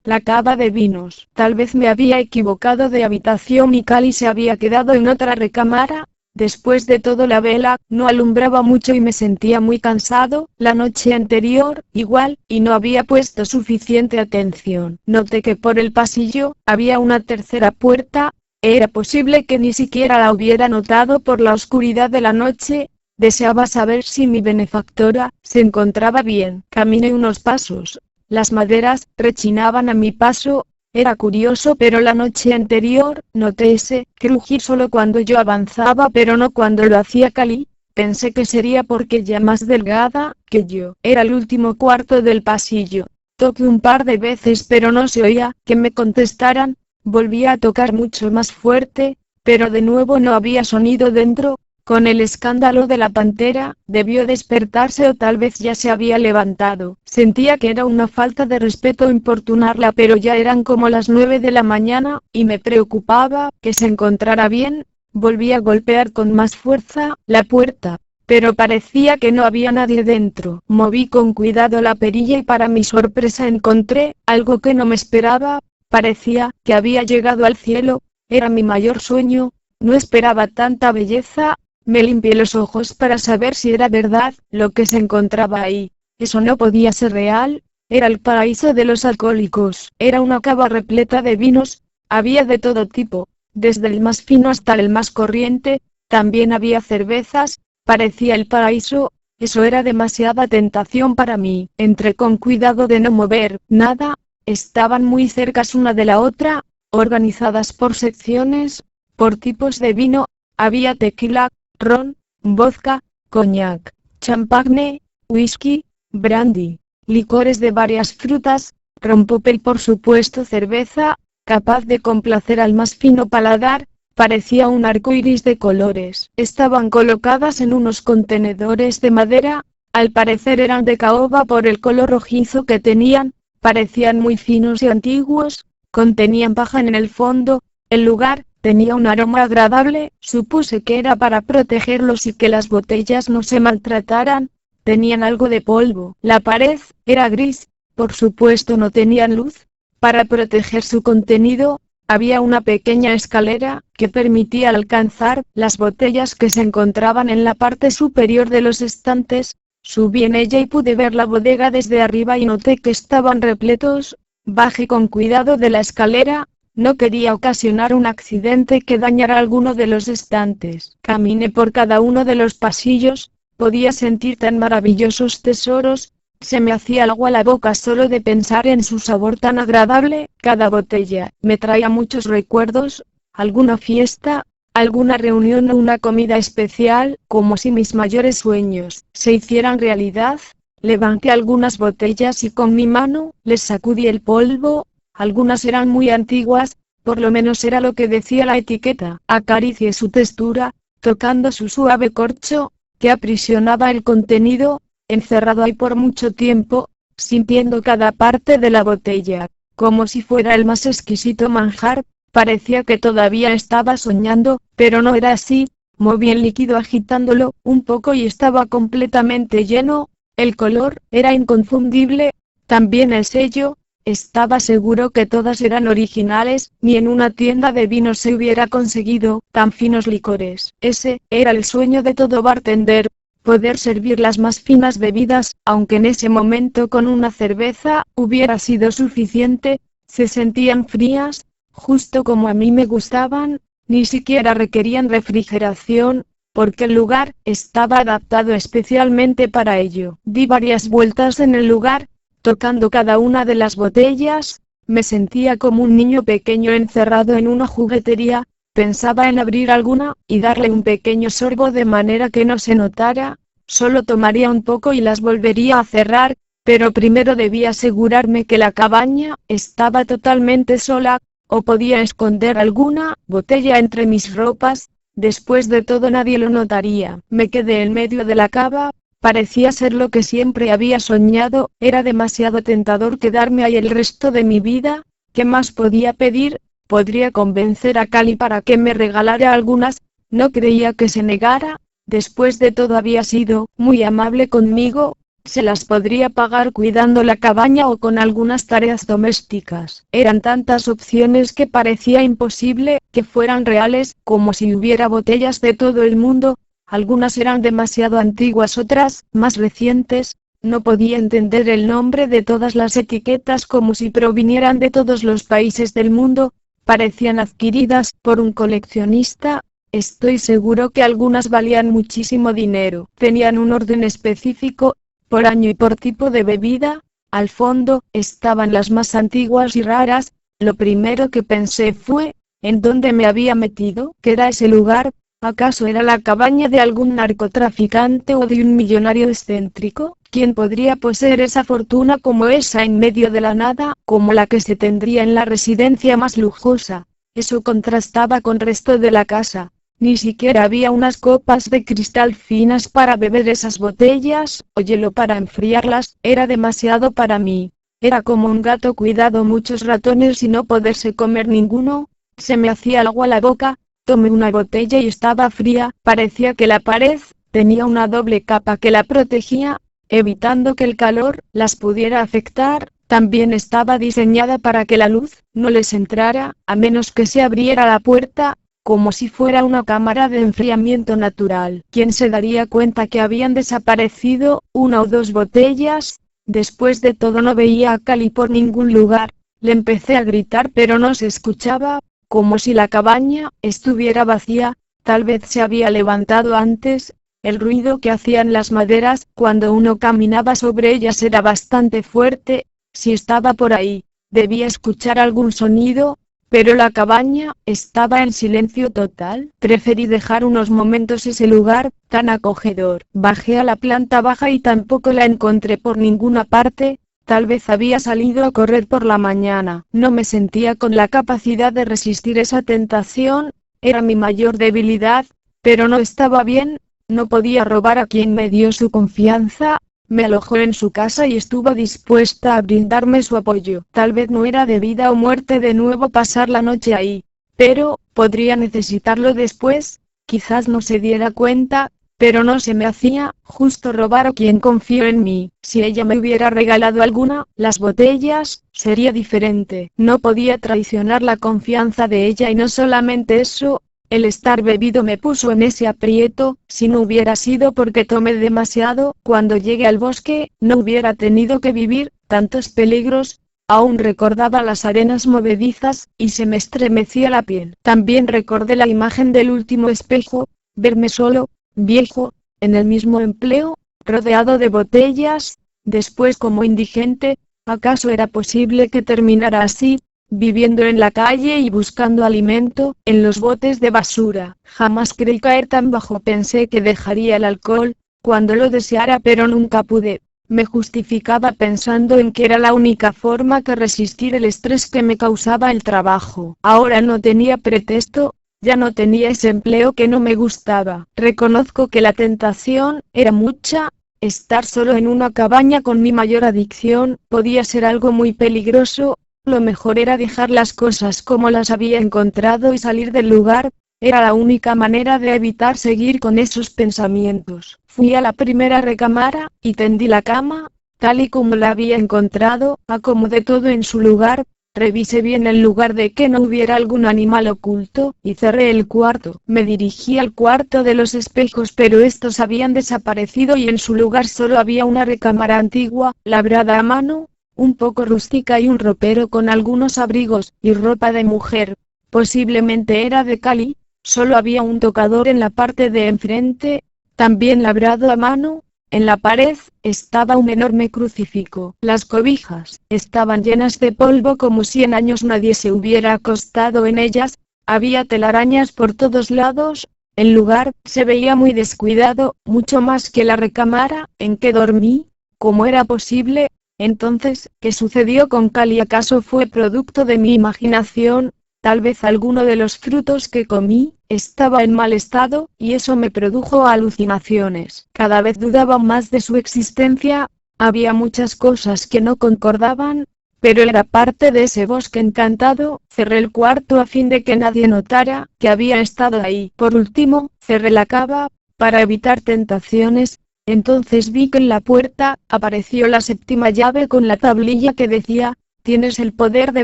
la cava de vinos. Tal vez me había equivocado de habitación y Cali se había quedado en otra recámara. Después de todo la vela no alumbraba mucho y me sentía muy cansado. La noche anterior, igual, y no había puesto suficiente atención. Noté que por el pasillo había una tercera puerta. Era posible que ni siquiera la hubiera notado por la oscuridad de la noche. Deseaba saber si mi benefactora se encontraba bien. Caminé unos pasos. Las maderas rechinaban a mi paso. Era curioso, pero la noche anterior noté ese crujir solo cuando yo avanzaba, pero no cuando lo hacía Cali. Pensé que sería porque ya más delgada que yo. Era el último cuarto del pasillo. Toqué un par de veces, pero no se oía que me contestaran. Volví a tocar mucho más fuerte, pero de nuevo no había sonido dentro. Con el escándalo de la pantera, debió despertarse o tal vez ya se había levantado. Sentía que era una falta de respeto importunarla, pero ya eran como las 9 de la mañana, y me preocupaba que se encontrara bien. Volví a golpear con más fuerza la puerta, pero parecía que no había nadie dentro. Moví con cuidado la perilla y para mi sorpresa encontré algo que no me esperaba. Parecía que había llegado al cielo. Era mi mayor sueño. No esperaba tanta belleza. Me limpié los ojos para saber si era verdad lo que se encontraba ahí. Eso no podía ser real. Era el paraíso de los alcohólicos. Era una cava repleta de vinos. Había de todo tipo, desde el más fino hasta el más corriente. También había cervezas. Parecía el paraíso. Eso era demasiada tentación para mí. Entré con cuidado de no mover nada. Estaban muy cercas una de la otra, organizadas por secciones, por tipos de vino. Había tequila, ron, vodka, coñac, champagne, whisky, brandy, licores de varias frutas, rompope y por supuesto cerveza, capaz de complacer al más fino paladar. Parecía un arco iris de colores. Estaban colocadas en unos contenedores de madera. Al parecer eran de caoba por el color rojizo que tenían. Parecían muy finos y antiguos. Contenían paja en el fondo. El lugar tenía un aroma agradable. Supuse que era para protegerlos y que las botellas no se maltrataran. Tenían algo de polvo. La pared era gris. Por supuesto no tenían luz. Para proteger su contenido, había una pequeña escalera que permitía alcanzar las botellas que se encontraban en la parte superior de los estantes. Subí en ella y pude ver la bodega desde arriba y noté que estaban repletos. Bajé con cuidado de la escalera. No quería ocasionar un accidente que dañara alguno de los estantes. Caminé por cada uno de los pasillos. Podía sentir tan maravillosos tesoros. Se me hacía agua la boca solo de pensar en su sabor tan agradable. Cada botella me traía muchos recuerdos, alguna fiesta, alguna reunión o una comida especial, como si mis mayores sueños se hicieran realidad. Levanté algunas botellas y con mi mano les sacudí el polvo. Algunas eran muy antiguas, por lo menos era lo que decía la etiqueta. Acaricié su textura, tocando su suave corcho, que aprisionaba el contenido. Encerrado ahí por mucho tiempo, sintiendo cada parte de la botella, como si fuera el más exquisito manjar. Parecía que todavía estaba soñando, pero no era así. Moví el líquido agitándolo un poco y estaba completamente lleno. El color era inconfundible, también el sello. Estaba seguro que todas eran originales, ni en una tienda de vinos se hubiera conseguido tan finos licores. Ese era el sueño de todo bartender. Poder servir las más finas bebidas, aunque en ese momento con una cerveza hubiera sido suficiente. Se sentían frías, justo como a mí me gustaban, ni siquiera requerían refrigeración, porque el lugar estaba adaptado especialmente para ello. Di varias vueltas en el lugar, tocando cada una de las botellas. Me sentía como un niño pequeño encerrado en una juguetería. Pensaba en abrir alguna y darle un pequeño sorbo de manera que no se notara. Solo tomaría un poco y las volvería a cerrar, pero primero debía asegurarme que la cabaña estaba totalmente sola, o podía esconder alguna botella entre mis ropas. Después de todo nadie lo notaría. Me quedé en medio de la cava. Parecía ser lo que siempre había soñado. Era demasiado tentador quedarme ahí el resto de mi vida. ¿Qué más podía pedir? Podría convencer a Cali para que me regalara algunas. No creía que se negara. Después de todo había sido muy amable conmigo. Se las podría pagar cuidando la cabaña o con algunas tareas domésticas. Eran tantas opciones que parecía imposible que fueran reales, como si hubiera botellas de todo el mundo. Algunas eran demasiado antiguas, otras, más recientes. No podía entender el nombre de todas las etiquetas como si provinieran de todos los países del mundo. Parecían adquiridas por un coleccionista. Estoy seguro que algunas valían muchísimo dinero. Tenían un orden específico, por año y por tipo de bebida. Al fondo, estaban las más antiguas y raras. Lo primero que pensé fue, ¿en dónde me había metido? ¿Qué era ese lugar? ¿Acaso era la cabaña de algún narcotraficante o de un millonario excéntrico? ¿Quién podría poseer esa fortuna como esa en medio de la nada, como la que se tendría en la residencia más lujosa? Eso contrastaba con el resto de la casa. Ni siquiera había unas copas de cristal finas para beber esas botellas, o hielo para enfriarlas. Era demasiado para mí. Era como un gato cuidado muchos ratones y no poderse comer ninguno. Se me hacía agua la boca. Tomé una botella y estaba fría. Parecía que la pared tenía una doble capa que la protegía, evitando que el calor las pudiera afectar. También estaba diseñada para que la luz no les entrara, a menos que se abriera la puerta, como si fuera una cámara de enfriamiento natural. ¿Quién se daría cuenta que habían desaparecido una o dos botellas? Después de todo no veía a Cali por ningún lugar. Le empecé a gritar pero no se escuchaba, como si la cabaña estuviera vacía. Tal vez se había levantado antes. El ruido que hacían las maderas cuando uno caminaba sobre ellas era bastante fuerte. Si estaba por ahí, debía escuchar algún sonido. Pero la cabaña estaba en silencio total. Preferí dejar unos momentos ese lugar tan acogedor. Bajé a la planta baja y tampoco la encontré por ninguna parte. Tal vez había salido a correr por la mañana. No me sentía con la capacidad de resistir esa tentación. Era mi mayor debilidad, pero no estaba bien. No podía robar a quien me dio su confianza. Me alojó en su casa y estuvo dispuesta a brindarme su apoyo. Tal vez no era de vida o muerte de nuevo pasar la noche ahí, pero podría necesitarlo después. Quizás no se diera cuenta, pero no se me hacía justo robar a quien confió en mí. Si ella me hubiera regalado alguna, las botellas, sería diferente. No podía traicionar la confianza de ella y no solamente eso. El estar bebido me puso en ese aprieto. Si no hubiera sido porque tomé demasiado, cuando llegué al bosque, no hubiera tenido que vivir tantos peligros. Aún recordaba las arenas movedizas, y se me estremecía la piel. También recordé la imagen del último espejo, verme solo, viejo, en el mismo empleo, rodeado de botellas, después como indigente. ¿Acaso era posible que terminara así? Viviendo en la calle y buscando alimento, en los botes de basura. Jamás creí caer tan bajo. Pensé que dejaría el alcohol, cuando lo deseara, pero nunca pude. Me justificaba pensando en que era la única forma que resistir el estrés que me causaba el trabajo. Ahora no tenía pretexto, ya no tenía ese empleo que no me gustaba. Reconozco que la tentación era mucha. Estar solo en una cabaña con mi mayor adicción podía ser algo muy peligroso. Lo mejor era dejar las cosas como las había encontrado y salir del lugar. Era la única manera de evitar seguir con esos pensamientos. Fui a la primera recámara, y tendí la cama, tal y como la había encontrado. Acomodé todo en su lugar. Revisé bien el lugar de que no hubiera algún animal oculto, y cerré el cuarto. Me dirigí al cuarto de los espejos, pero estos habían desaparecido y en su lugar solo había una recámara antigua, labrada a mano, un poco rústica, y un ropero con algunos abrigos y ropa de mujer. Posiblemente era de Cali. Solo había un tocador en la parte de enfrente, también labrado a mano. En la pared estaba un enorme crucifijo. Las cobijas estaban llenas de polvo como si en años nadie se hubiera acostado en ellas. Había telarañas por todos lados. El lugar se veía muy descuidado, mucho más que la recámara en que dormí. ¿Cómo era posible? Entonces, ¿qué sucedió con Cali? ¿Acaso fue producto de mi imaginación? Tal vez alguno de los frutos que comí estaba en mal estado, y eso me produjo alucinaciones. Cada vez dudaba más de su existencia. Había muchas cosas que no concordaban, pero era parte de ese bosque encantado. Cerré el cuarto a fin de que nadie notara que había estado ahí. Por último, cerré la cava, para evitar tentaciones. Entonces vi que en la puerta apareció la séptima llave con la tablilla que decía: tienes el poder de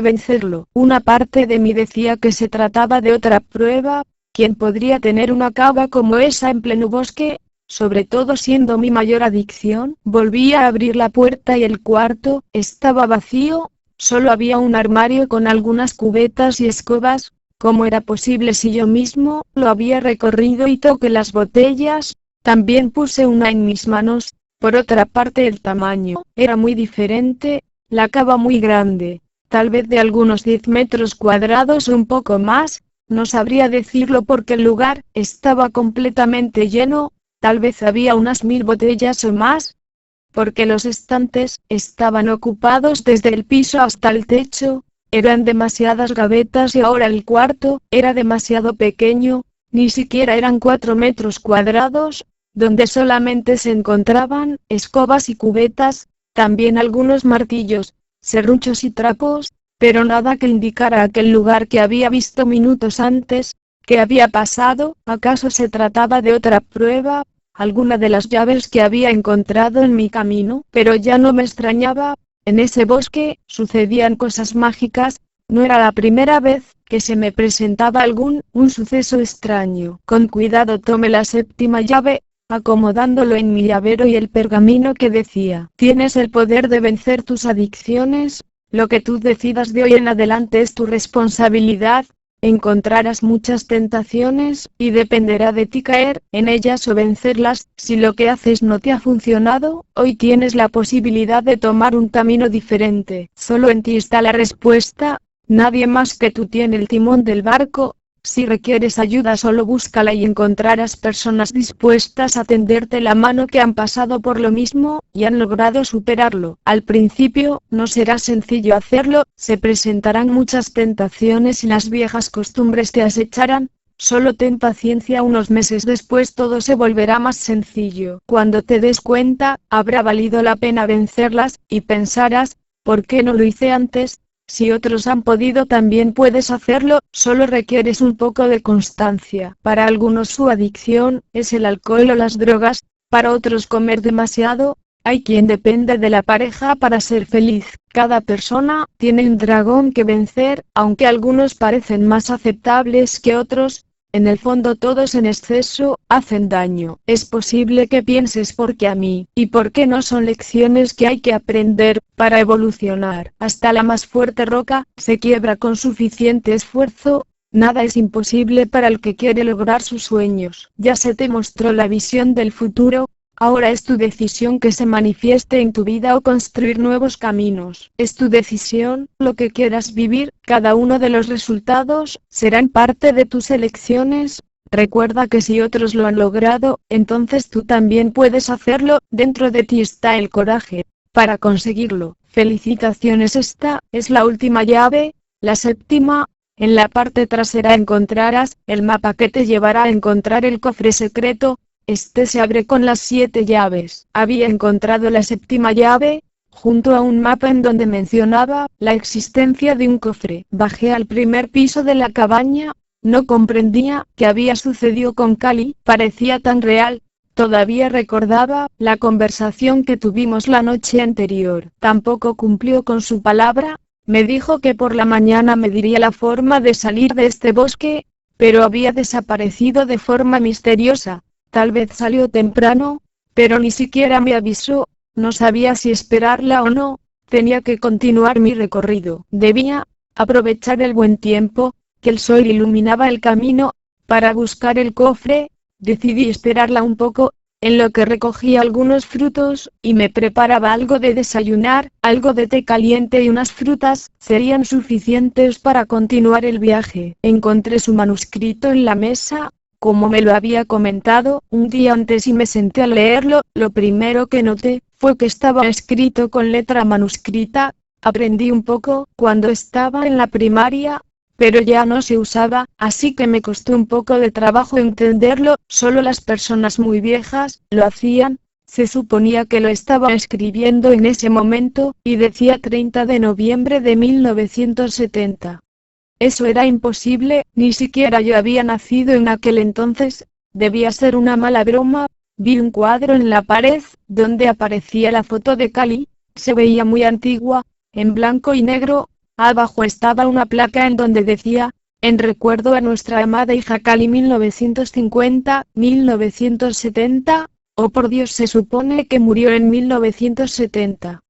vencerlo. Una parte de mí decía que se trataba de otra prueba. ¿Quién podría tener una cava como esa en pleno bosque? Sobre todo siendo mi mayor adicción. Volví a abrir la puerta y el cuarto estaba vacío. Solo había un armario con algunas cubetas y escobas. ¿Cómo era posible si yo mismo lo había recorrido y toqué las botellas? También puse una en mis manos. Por otra parte, el tamaño era muy diferente. La cava muy grande, tal vez de algunos 10 metros cuadrados o un poco más. No sabría decirlo porque el lugar estaba completamente lleno. Tal vez había unas 1000 botellas o más, porque los estantes estaban ocupados desde el piso hasta el techo. Eran demasiadas gavetas y ahora el cuarto era demasiado pequeño. Ni siquiera eran 4 metros cuadrados, donde solamente se encontraban escobas y cubetas, también algunos martillos, serruchos y trapos, pero nada que indicara aquel lugar que había visto minutos antes. ¿Qué había pasado? ¿Acaso se trataba de otra prueba? Alguna de las llaves que había encontrado en mi camino, pero ya no me extrañaba. En ese bosque sucedían cosas mágicas. No era la primera vez que se me presentaba un suceso extraño. Con cuidado tomé la séptima llave, acomodándolo en mi llavero y el pergamino que decía: tienes el poder de vencer tus adicciones. Lo que tú decidas de hoy en adelante es tu responsabilidad. Encontrarás muchas tentaciones, y dependerá de ti caer en ellas o vencerlas. Si lo que haces no te ha funcionado, hoy tienes la posibilidad de tomar un camino diferente. Solo en ti está la respuesta. Nadie más que tú tiene el timón del barco. Si requieres ayuda, solo búscala y encontrarás personas dispuestas a tenderte la mano que han pasado por lo mismo, y han logrado superarlo. Al principio, no será sencillo hacerlo, se presentarán muchas tentaciones y las viejas costumbres te acecharán. Solo ten paciencia, unos meses después todo se volverá más sencillo. Cuando te des cuenta, habrá valido la pena vencerlas, y pensarás: ¿por qué no lo hice antes? Si otros han podido, también puedes hacerlo. Solo requieres un poco de constancia. Para algunos su adicción es el alcohol o las drogas, para otros comer demasiado. Hay quien depende de la pareja para ser feliz. Cada persona tiene un dragón que vencer, aunque algunos parecen más aceptables que otros. En el fondo todos en exceso hacen daño. Es posible que pienses: ¿por qué a mí? ¿Y por qué no? Son lecciones que hay que aprender para evolucionar. Hasta la más fuerte roca se quiebra con suficiente esfuerzo. Nada es imposible para el que quiere lograr sus sueños. Ya se te mostró la visión del futuro. Ahora es tu decisión que se manifieste en tu vida o construir nuevos caminos. Es tu decisión, lo que quieras vivir. Cada uno de los resultados serán parte de tus elecciones. Recuerda que si otros lo han logrado, entonces tú también puedes hacerlo. Dentro de ti está el coraje para conseguirlo. Felicitaciones, esta es la última llave, la séptima. En la parte trasera encontrarás el mapa que te llevará a encontrar el cofre secreto. Este se abre con las 7 llaves. Había encontrado la séptima llave junto a un mapa en donde mencionaba la existencia de un cofre. Bajé al primer piso de la cabaña. No comprendía qué había sucedido con Cali. Parecía tan real. Todavía recordaba la conversación que tuvimos la noche anterior. Tampoco cumplió con su palabra. Me dijo que por la mañana me diría la forma de salir de este bosque, pero había desaparecido de forma misteriosa. Tal vez salió temprano, pero ni siquiera me avisó. No sabía si esperarla o no. Tenía que continuar mi recorrido. Debía aprovechar el buen tiempo, que el sol iluminaba el camino, para buscar el cofre. Decidí esperarla un poco, en lo que recogía algunos frutos, y me preparaba algo de desayunar. Algo de té caliente y unas frutas serían suficientes para continuar el viaje. Encontré su manuscrito en la mesa, como me lo había comentado un día antes, y me senté a leerlo. Lo primero que noté fue que estaba escrito con letra manuscrita. Aprendí un poco cuando estaba en la primaria, pero ya no se usaba, así que me costó un poco de trabajo entenderlo. Solo las personas muy viejas lo hacían. Se suponía que lo estaba escribiendo en ese momento, y decía 30 de noviembre de 1970. Eso era imposible, ni siquiera yo había nacido en aquel entonces. Debía ser una mala broma, Vi un cuadro en la pared, donde aparecía la foto de Cali. Se veía muy antigua, en blanco y negro. Abajo estaba una placa en donde decía: en recuerdo a nuestra amada hija Cali 1950-1970. Oh por Dios, se supone que murió en 1970.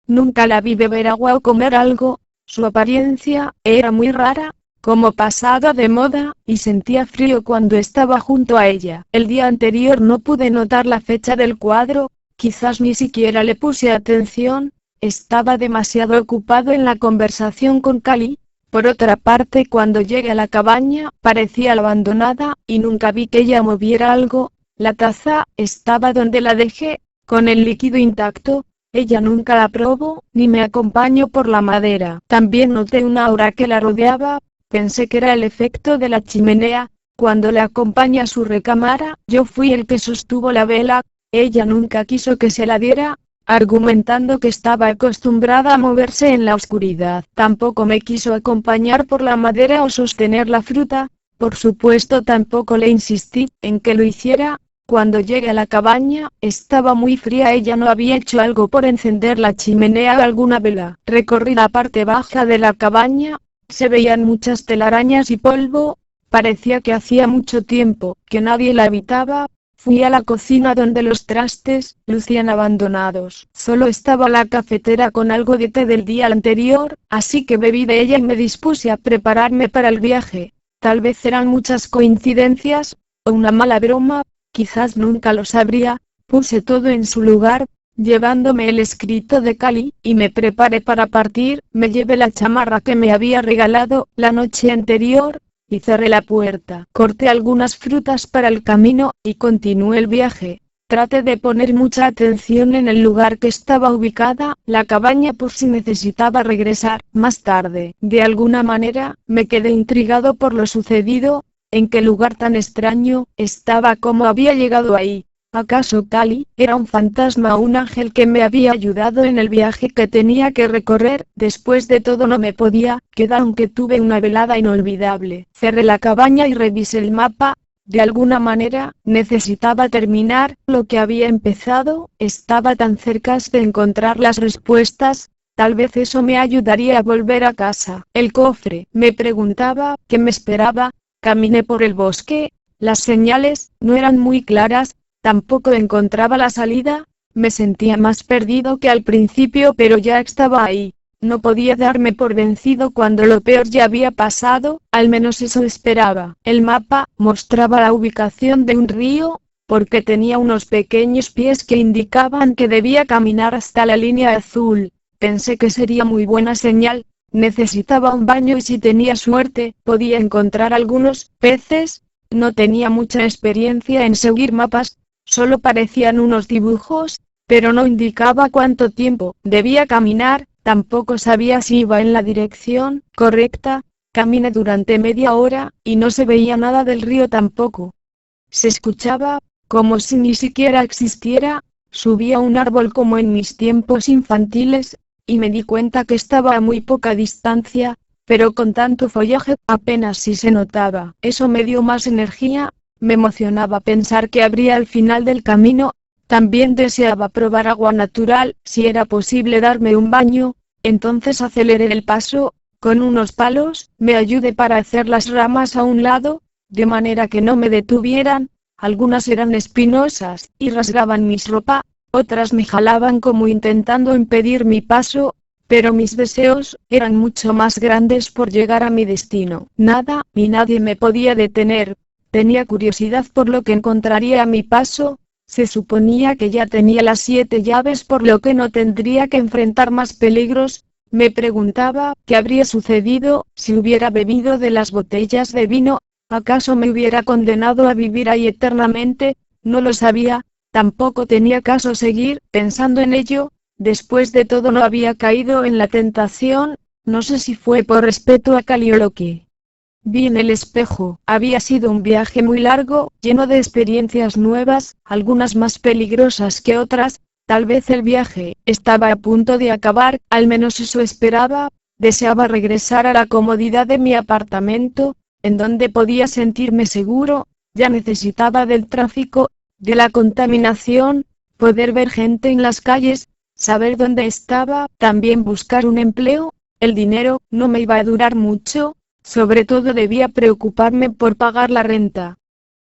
Nunca la vi beber agua o comer algo. Su apariencia era muy rara, como pasada de moda, y sentía frío cuando estaba junto a ella. El día anterior no pude notar la fecha del cuadro, quizás ni siquiera le puse atención, estaba demasiado ocupado en la conversación con Cali. Por otra parte, cuando llegué a la cabaña, parecía abandonada, y nunca vi que ella moviera algo. La taza estaba donde la dejé, con el líquido intacto. Ella nunca la probó, ni me acompañó por la madera. También noté una aura que la rodeaba. Pensé que era el efecto de la chimenea. Cuando le acompañé a su recámara, yo fui el que sostuvo la vela. Ella nunca quiso que se la diera, argumentando que estaba acostumbrada a moverse en la oscuridad. Tampoco me quiso acompañar por la madera o sostener la fruta. Por supuesto, tampoco le insistí en que lo hiciera. Cuando llegué a la cabaña, estaba muy fría. Ella no había hecho algo por encender la chimenea o alguna vela. Recorrí la parte baja de la cabaña. Se veían muchas telarañas y polvo. Parecía que hacía mucho tiempo que nadie la habitaba. Fui a la cocina donde los trastes lucían abandonados. Solo estaba la cafetera con algo de té del día anterior, así que bebí de ella y me dispuse a prepararme para el viaje. Tal vez eran muchas coincidencias, o una mala broma, quizás nunca lo sabría. Puse todo en su lugar, llevándome el escrito de Cali, y me preparé para partir. Me llevé la chamarra que me había regalado la noche anterior, y cerré la puerta. Corté algunas frutas para el camino, y continué el viaje. Traté de poner mucha atención en el lugar que estaba ubicada la cabaña por si necesitaba regresar más tarde. De alguna manera, me quedé intrigado por lo sucedido. ¿En qué lugar tan extraño estaba? ¿Cómo había llegado ahí? ¿Acaso Cali era un fantasma o un ángel que me había ayudado en el viaje que tenía que recorrer? Después de todo no me podía quedar, aunque tuve una velada inolvidable. Cerré la cabaña y revisé el mapa. De alguna manera, necesitaba terminar lo que había empezado. Estaba tan cerca de encontrar las respuestas. Tal vez eso me ayudaría a volver a casa. El cofre, me preguntaba, ¿qué me esperaba? Caminé por el bosque. Las señales no eran muy claras. Tampoco encontraba la salida. Me sentía más perdido que al principio, pero ya estaba ahí. No podía darme por vencido cuando lo peor ya había pasado, al menos eso esperaba. El mapa mostraba la ubicación de un río, porque tenía unos pequeños pies que indicaban que debía caminar hasta la línea azul. Pensé que sería muy buena señal. Necesitaba un baño y si tenía suerte, podía encontrar algunos peces. No tenía mucha experiencia en seguir mapas. Solo parecían unos dibujos, pero no indicaba cuánto tiempo debía caminar. Tampoco sabía si iba en la dirección correcta. Caminé durante media hora, y no se veía nada del río tampoco. Se escuchaba, como si ni siquiera existiera. Subí a un árbol como en mis tiempos infantiles, y me di cuenta que estaba a muy poca distancia, pero con tanto follaje apenas si se notaba. Eso me dio más energía. Me emocionaba pensar que habría al final del camino. También deseaba probar agua natural, si era posible darme un baño. Entonces aceleré el paso. Con unos palos, me ayudé para hacer las ramas a un lado, de manera que no me detuvieran. Algunas eran espinosas, y rasgaban mi ropa, otras me jalaban como intentando impedir mi paso, pero mis deseos eran mucho más grandes por llegar a mi destino. Nada, ni nadie me podía detener. Tenía curiosidad por lo que encontraría a mi paso. Se suponía que ya tenía las 7 llaves, por lo que no tendría que enfrentar más peligros. Me preguntaba qué habría sucedido si hubiera bebido de las botellas de vino. ¿Acaso me hubiera condenado a vivir ahí eternamente? No lo sabía. Tampoco tenía caso seguir pensando en ello. Después de todo no había caído en la tentación. No sé si fue por respeto a Cali o lo que vi en el espejo. Había sido un viaje muy largo, lleno de experiencias nuevas, algunas más peligrosas que otras. Tal vez el viaje estaba a punto de acabar, al menos eso esperaba. Deseaba regresar a la comodidad de mi apartamento, en donde podía sentirme seguro. Ya necesitaba del tráfico. de la contaminación, poder ver gente en las calles, saber dónde estaba, también buscar un empleo. El dinero no me iba a durar mucho, sobre todo debía preocuparme por pagar la renta.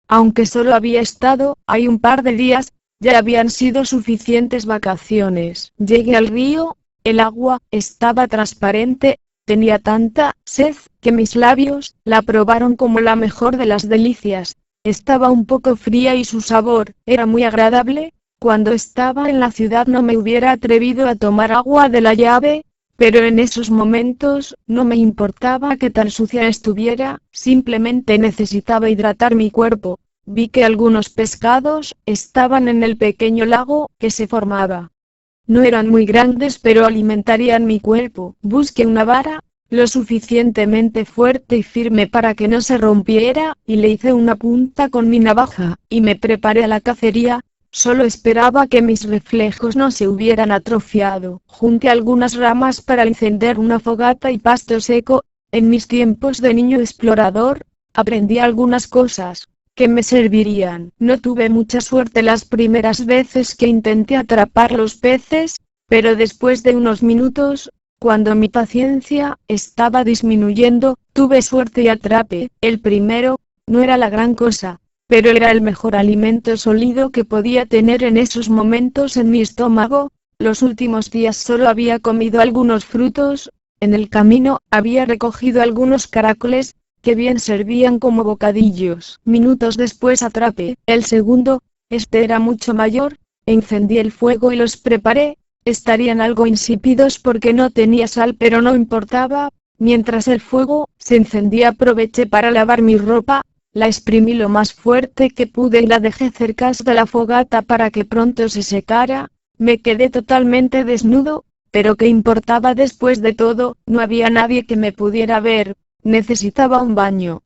Aunque solo había estado ahí un par de días, ya habían sido suficientes vacaciones. Llegué al río, el agua estaba transparente, tenía tanta sed que mis labios la probaron como la mejor de las delicias. Estaba un poco fría y su sabor era muy agradable. Cuando estaba en la ciudad no me hubiera atrevido a tomar agua de la llave, pero en esos momentos no me importaba que tan sucia estuviera, simplemente necesitaba hidratar mi cuerpo. Vi que algunos pescados estaban en el pequeño lago que se formaba. No eran muy grandes pero alimentarían mi cuerpo. Busqué una vara, lo suficientemente fuerte y firme para que no se rompiera, y le hice una punta con mi navaja, y me preparé a la cacería. Solo esperaba que mis reflejos no se hubieran atrofiado. Junté algunas ramas para encender una fogata y pasto seco. En mis tiempos de niño explorador, aprendí algunas cosas que me servirían. No tuve mucha suerte las primeras veces que intenté atrapar los peces, pero después de unos minutos, cuando mi paciencia estaba disminuyendo, tuve suerte y atrapé el primero. No era la gran cosa, pero era el mejor alimento sólido que podía tener en esos momentos en mi estómago. Los últimos días solo había comido algunos frutos. En el camino había recogido algunos caracoles, que bien servían como bocadillos. Minutos después atrapé el segundo. Este era mucho mayor. Encendí el fuego y los preparé. Estarían algo insípidos porque no tenía sal, pero no importaba. Mientras el fuego se encendía aproveché para lavar mi ropa. La exprimí lo más fuerte que pude y la dejé cerca de la fogata para que pronto se secara. Me quedé totalmente desnudo, pero ¿qué importaba después de todo? No había nadie que me pudiera ver. Necesitaba un baño.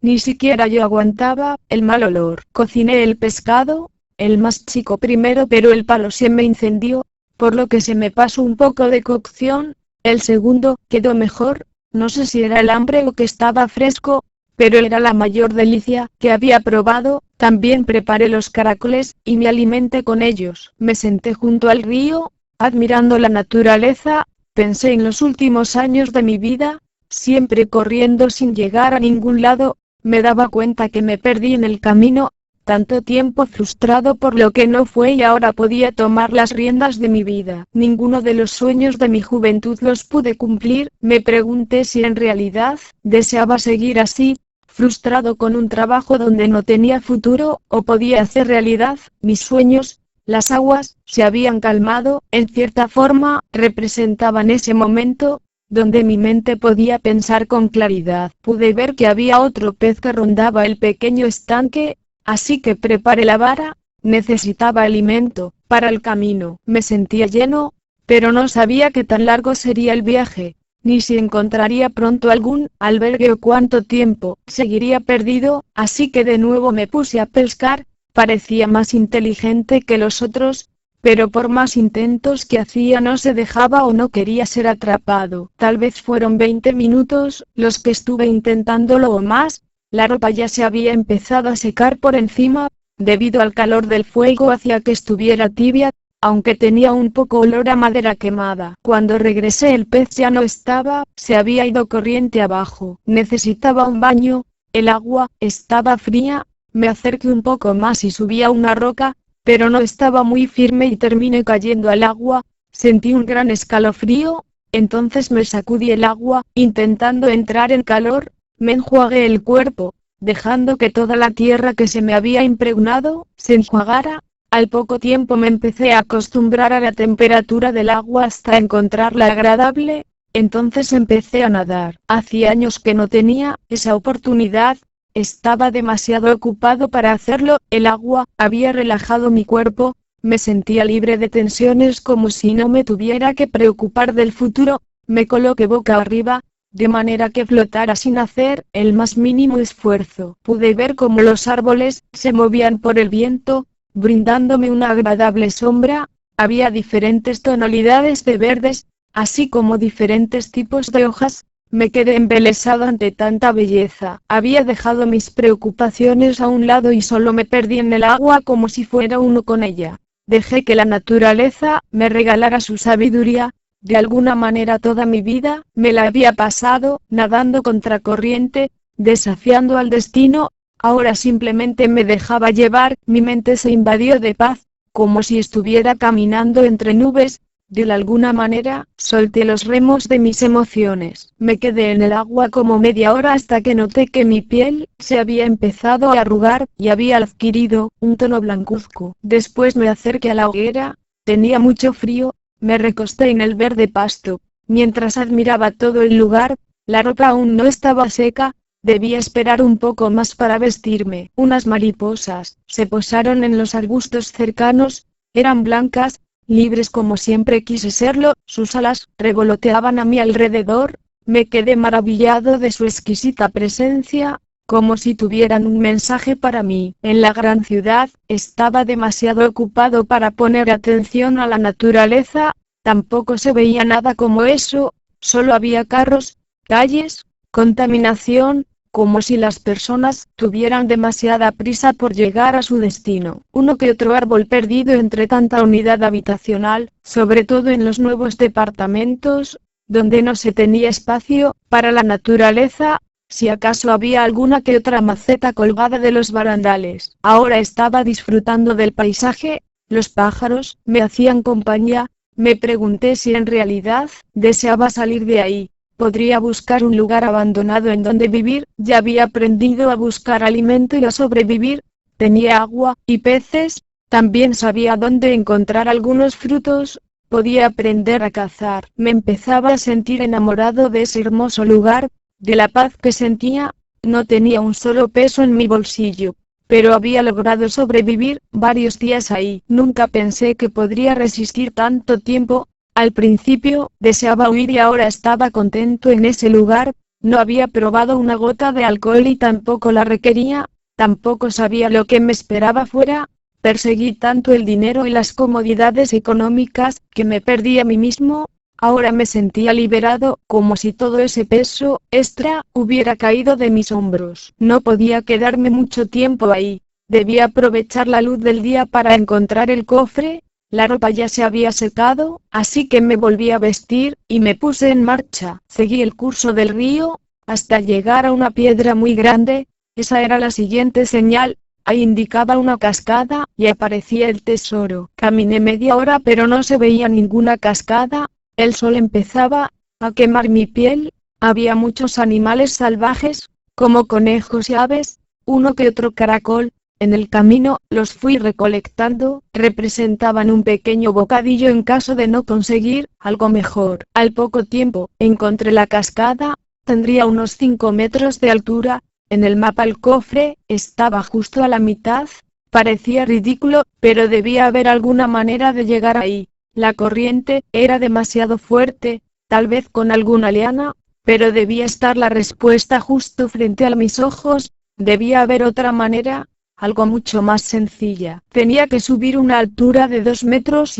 Ni siquiera yo aguantaba el mal olor. Cociné el pescado, el más chico primero, pero el palo se me incendió, por lo que se me pasó un poco de cocción. El segundo quedó mejor. No sé si era el hambre o que estaba fresco, pero era la mayor delicia que había probado. También preparé los caracoles, y me alimenté con ellos. Me senté junto al río, admirando la naturaleza. Pensé en los últimos años de mi vida, siempre corriendo sin llegar a ningún lado. Me daba cuenta que me perdí en el camino, tanto tiempo frustrado por lo que no fue y ahora podía tomar las riendas de mi vida. Ninguno de los sueños de mi juventud los pude cumplir. Me pregunté si en realidad deseaba seguir así, frustrado con un trabajo donde no tenía futuro, o podía hacer realidad mis sueños. Las aguas se habían calmado, en cierta forma, representaban ese momento donde mi mente podía pensar con claridad. Pude ver que había otro pez que rondaba el pequeño estanque, así que preparé la vara. Necesitaba alimento para el camino. Me sentía lleno, pero no sabía qué tan largo sería el viaje, ni si encontraría pronto algún albergue o cuánto tiempo seguiría perdido, así que de nuevo me puse a pescar. Parecía más inteligente que los otros, pero por más intentos que hacía no se dejaba o no quería ser atrapado. Tal vez fueron 20 minutos los que estuve intentándolo o más. La ropa ya se había empezado a secar por encima, debido al calor del fuego hacía que estuviera tibia, aunque tenía un poco olor a madera quemada. Cuando regresé el pez ya no estaba, se había ido corriente abajo. Necesitaba un baño, el agua estaba fría. Me acerqué un poco más y subí a una roca, pero no estaba muy firme y terminé cayendo al agua. Sentí un gran escalofrío, entonces me sacudí el agua, intentando entrar en calor. Me enjuagué el cuerpo, dejando que toda la tierra que se me había impregnado se enjuagara. Al poco tiempo me empecé a acostumbrar a la temperatura del agua hasta encontrarla agradable. Entonces empecé a nadar. Hacía años que no tenía esa oportunidad. Estaba demasiado ocupado para hacerlo. El agua había relajado mi cuerpo. Me sentía libre de tensiones, como si no me tuviera que preocupar del futuro. Me coloqué boca arriba, de manera que flotara sin hacer el más mínimo esfuerzo. Pude ver cómo los árboles se movían por el viento, brindándome una agradable sombra. Había diferentes tonalidades de verdes, así como diferentes tipos de hojas. Me quedé embelesado ante tanta belleza. Había dejado mis preocupaciones a un lado y solo me perdí en el agua como si fuera uno con ella. Dejé que la naturaleza me regalara su sabiduría. De alguna manera toda mi vida me la había pasado nadando contracorriente, desafiando al destino. Ahora simplemente me dejaba llevar, mi mente se invadió de paz, como si estuviera caminando entre nubes. De alguna manera, solté los remos de mis emociones. Me quedé en el agua como media hora hasta que noté que mi piel se había empezado a arrugar y había adquirido un tono blancuzco. Después me acerqué a la hoguera, tenía mucho frío, me recosté en el verde pasto. Mientras admiraba todo el lugar, la ropa aún no estaba seca. Debía esperar un poco más para vestirme. Unas mariposas se posaron en los arbustos cercanos, eran blancas, libres como siempre quise serlo, sus alas revoloteaban a mi alrededor. Me quedé maravillado de su exquisita presencia, como si tuvieran un mensaje para mí. En la gran ciudad, estaba demasiado ocupado para poner atención a la naturaleza, tampoco se veía nada como eso, solo había carros, calles, contaminación, como si las personas tuvieran demasiada prisa por llegar a su destino. Uno que otro árbol perdido entre tanta unidad habitacional, sobre todo en los nuevos departamentos, donde no se tenía espacio para la naturaleza, si acaso había alguna que otra maceta colgada de los barandales. Ahora estaba disfrutando del paisaje, los pájaros me hacían compañía, me pregunté si en realidad deseaba salir de ahí. Podría buscar un lugar abandonado en donde vivir, ya había aprendido a buscar alimento y a sobrevivir, tenía agua y peces, también sabía dónde encontrar algunos frutos, podía aprender a cazar. Me empezaba a sentir enamorado de ese hermoso lugar, de la paz que sentía, no tenía un solo peso en mi bolsillo, pero había logrado sobrevivir varios días ahí. Nunca pensé que podría resistir tanto tiempo. Al principio, deseaba huir y ahora estaba contento en ese lugar, no había probado una gota de alcohol y tampoco la requería, tampoco sabía lo que me esperaba fuera, perseguí tanto el dinero y las comodidades económicas, que me perdí a mí mismo, ahora me sentía liberado, como si todo ese peso extra hubiera caído de mis hombros. No podía quedarme mucho tiempo ahí, debía aprovechar la luz del día para encontrar el cofre. La ropa ya se había secado, así que me volví a vestir, y me puse en marcha. Seguí el curso del río, hasta llegar a una piedra muy grande, esa era la siguiente señal, ahí indicaba una cascada, y aparecía el tesoro. Caminé media hora pero no se veía ninguna cascada, el sol empezaba a quemar mi piel, había muchos animales salvajes, como conejos y aves, uno que otro caracol. En el camino, los fui recolectando, representaban un pequeño bocadillo en caso de no conseguir algo mejor. Al poco tiempo, encontré la cascada, tendría unos 5 metros de altura, en el mapa el cofre estaba justo a la mitad, parecía ridículo, pero debía haber alguna manera de llegar ahí. La corriente era demasiado fuerte, tal vez con alguna liana, pero debía estar la respuesta justo frente a mis ojos, debía haber otra manera. Algo mucho más sencilla. Tenía que subir una altura de 2,5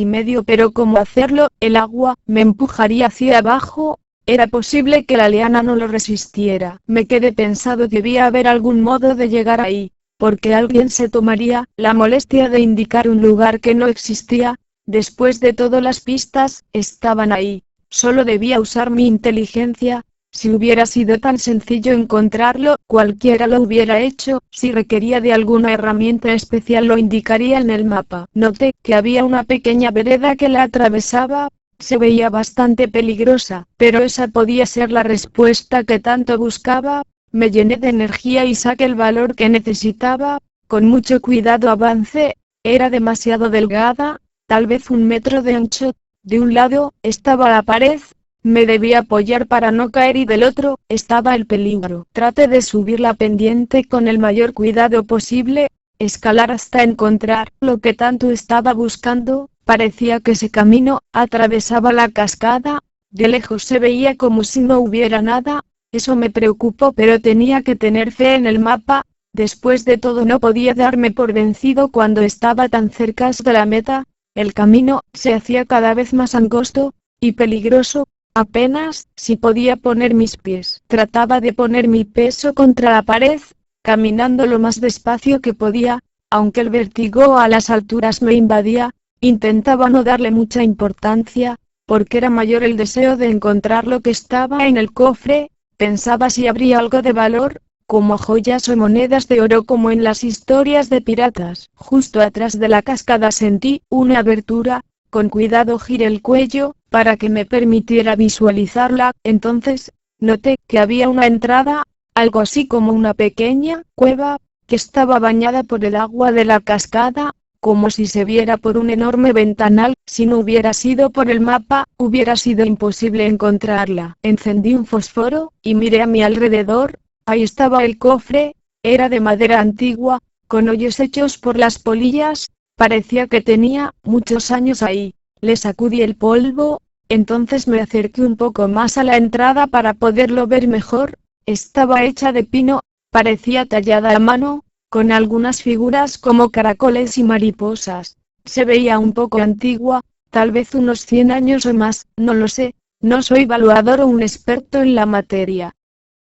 metros, pero ¿cómo hacerlo? El agua me empujaría hacia abajo. Era posible que la liana no lo resistiera. Me quedé pensando, debía haber algún modo de llegar ahí, porque alguien se tomaría la molestia de indicar un lugar que no existía. Después de todo, las pistas estaban ahí. Solo debía usar mi inteligencia. Si hubiera sido tan sencillo encontrarlo, cualquiera lo hubiera hecho. Si requería de alguna herramienta especial, lo indicaría en el mapa. Noté que había una pequeña vereda que la atravesaba. Se veía bastante peligrosa, pero esa podía ser la respuesta que tanto buscaba. Me llené de energía y saqué el valor que necesitaba. Con mucho cuidado avancé. Era demasiado delgada, tal vez 1 metro de ancho. De un lado estaba la pared. Me debía apoyar para no caer y del otro estaba el peligro. Traté de subir la pendiente con el mayor cuidado posible, escalar hasta encontrar lo que tanto estaba buscando. Parecía que ese camino atravesaba la cascada, de lejos se veía como si no hubiera nada. Eso me preocupó, pero tenía que tener fe en el mapa. Después de todo, no podía darme por vencido cuando estaba tan cerca de la meta. El camino se hacía cada vez más angosto y peligroso. Apenas si podía poner mis pies. Trataba de poner mi peso contra la pared, caminando lo más despacio que podía, aunque el vértigo a las alturas me invadía. Intentaba no darle mucha importancia, porque era mayor el deseo de encontrar lo que estaba en el cofre. Pensaba si habría algo de valor, como joyas o monedas de oro como en las historias de piratas. Justo atrás de la cascada sentí una abertura. Con cuidado giré el cuello, para que me permitiera visualizarla. Entonces, noté que había una entrada, algo así como una pequeña cueva, que estaba bañada por el agua de la cascada, como si se viera por un enorme ventanal. Si no hubiera sido por el mapa, hubiera sido imposible encontrarla. Encendí un fósforo, y miré a mi alrededor. Ahí estaba el cofre, era de madera antigua, con hoyos hechos por las polillas. Parecía que tenía muchos años ahí. Le sacudí el polvo, entonces me acerqué un poco más a la entrada para poderlo ver mejor. Estaba hecha de pino, parecía tallada a mano, con algunas figuras como caracoles y mariposas. Se veía un poco antigua, tal vez unos 100 años o más, no lo sé, no soy evaluador o un experto en la materia.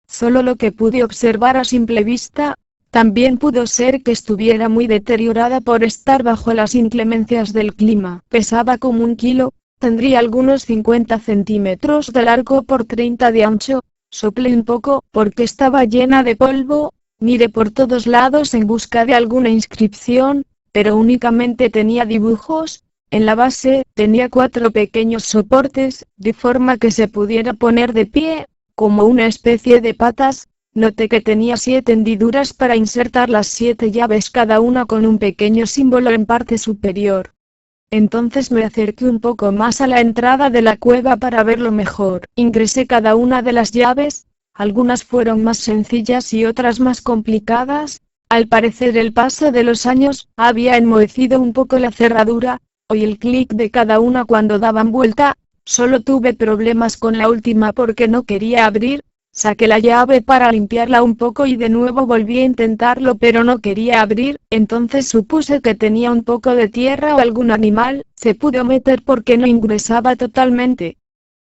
Solo lo que pude observar a simple vista. También pudo ser que estuviera muy deteriorada por estar bajo las inclemencias del clima. Pesaba como 1 kilo, tendría algunos 50 centímetros de largo por 30 de ancho. Soplé un poco, porque estaba llena de polvo. Miré por todos lados en busca de alguna inscripción, pero únicamente tenía dibujos. En la base, tenía 4 pequeños soportes, de forma que se pudiera poner de pie, como una especie de patas. Noté que tenía 7 hendiduras para insertar las 7 llaves, cada una con un pequeño símbolo en parte superior. Entonces me acerqué un poco más a la entrada de la cueva para verlo mejor. Ingresé cada una de las llaves, algunas fueron más sencillas y otras más complicadas. Al parecer el paso de los años había enmohecido un poco la cerradura. Oí el clic de cada una cuando daban vuelta. Solo tuve problemas con la última porque no quería abrir. Saqué la llave para limpiarla un poco y de nuevo volví a intentarlo, pero no quería abrir. Entonces supuse que tenía un poco de tierra o algún animal. Se pudo meter porque no ingresaba totalmente.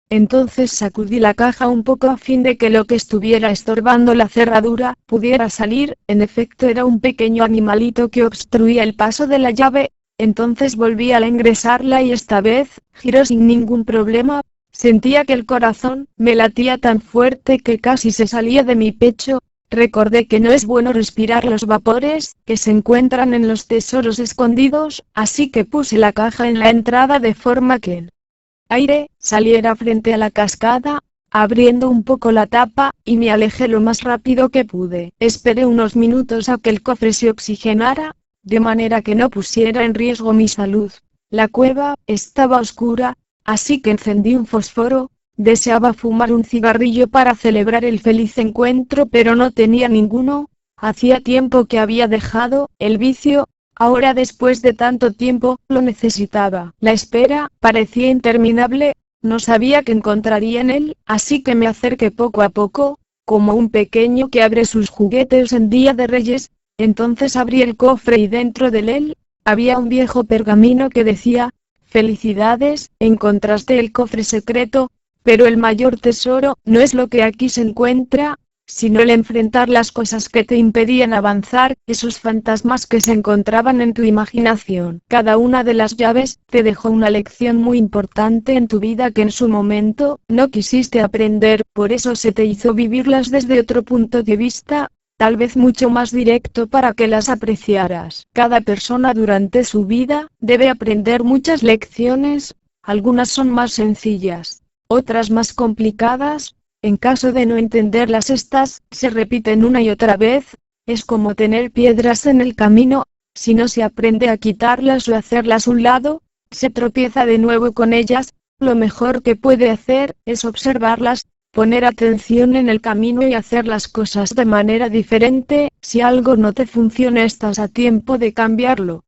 Entonces sacudí la caja un poco a fin de que lo que estuviera estorbando la cerradura pudiera salir. En efecto era un pequeño animalito que obstruía el paso de la llave. Entonces volví a ingresarla y esta vez giró sin ningún problema. Sentía que el corazón me latía tan fuerte que casi se salía de mi pecho. Recordé que no es bueno respirar los vapores que se encuentran en los tesoros escondidos, así que puse la caja en la entrada de forma que el aire saliera frente a la cascada, abriendo un poco la tapa, y me alejé lo más rápido que pude. Esperé unos minutos a que el cofre se oxigenara, de manera que no pusiera en riesgo mi salud. La cueva estaba oscura, así que encendí un fósforo. Deseaba fumar un cigarrillo para celebrar el feliz encuentro, pero no tenía ninguno. Hacía tiempo que había dejado el vicio. Ahora, después de tanto tiempo, lo necesitaba. La espera parecía interminable. No sabía qué encontraría en él, así que me acerqué poco a poco, como un pequeño que abre sus juguetes en Día de Reyes. Entonces abrí el cofre y dentro de él había un viejo pergamino que decía: «Felicidades, encontraste el cofre secreto, pero el mayor tesoro no es lo que aquí se encuentra, sino el enfrentar las cosas que te impedían avanzar, esos fantasmas que se encontraban en tu imaginación». Cada una de las llaves te dejó una lección muy importante en tu vida que en su momento no quisiste aprender, por eso se te hizo vivirlas desde otro punto de vista, tal vez mucho más directo, para que las apreciaras. Cada persona durante su vida debe aprender muchas lecciones, algunas son más sencillas, otras más complicadas. En caso de no entenderlas, estas se repiten una y otra vez. Es como tener piedras en el camino, si no se aprende a quitarlas o hacerlas a un lado, se tropieza de nuevo con ellas. Lo mejor que puede hacer es observarlas, poner atención en el camino y hacer las cosas de manera diferente. Si algo no te funciona, estás a tiempo de cambiarlo.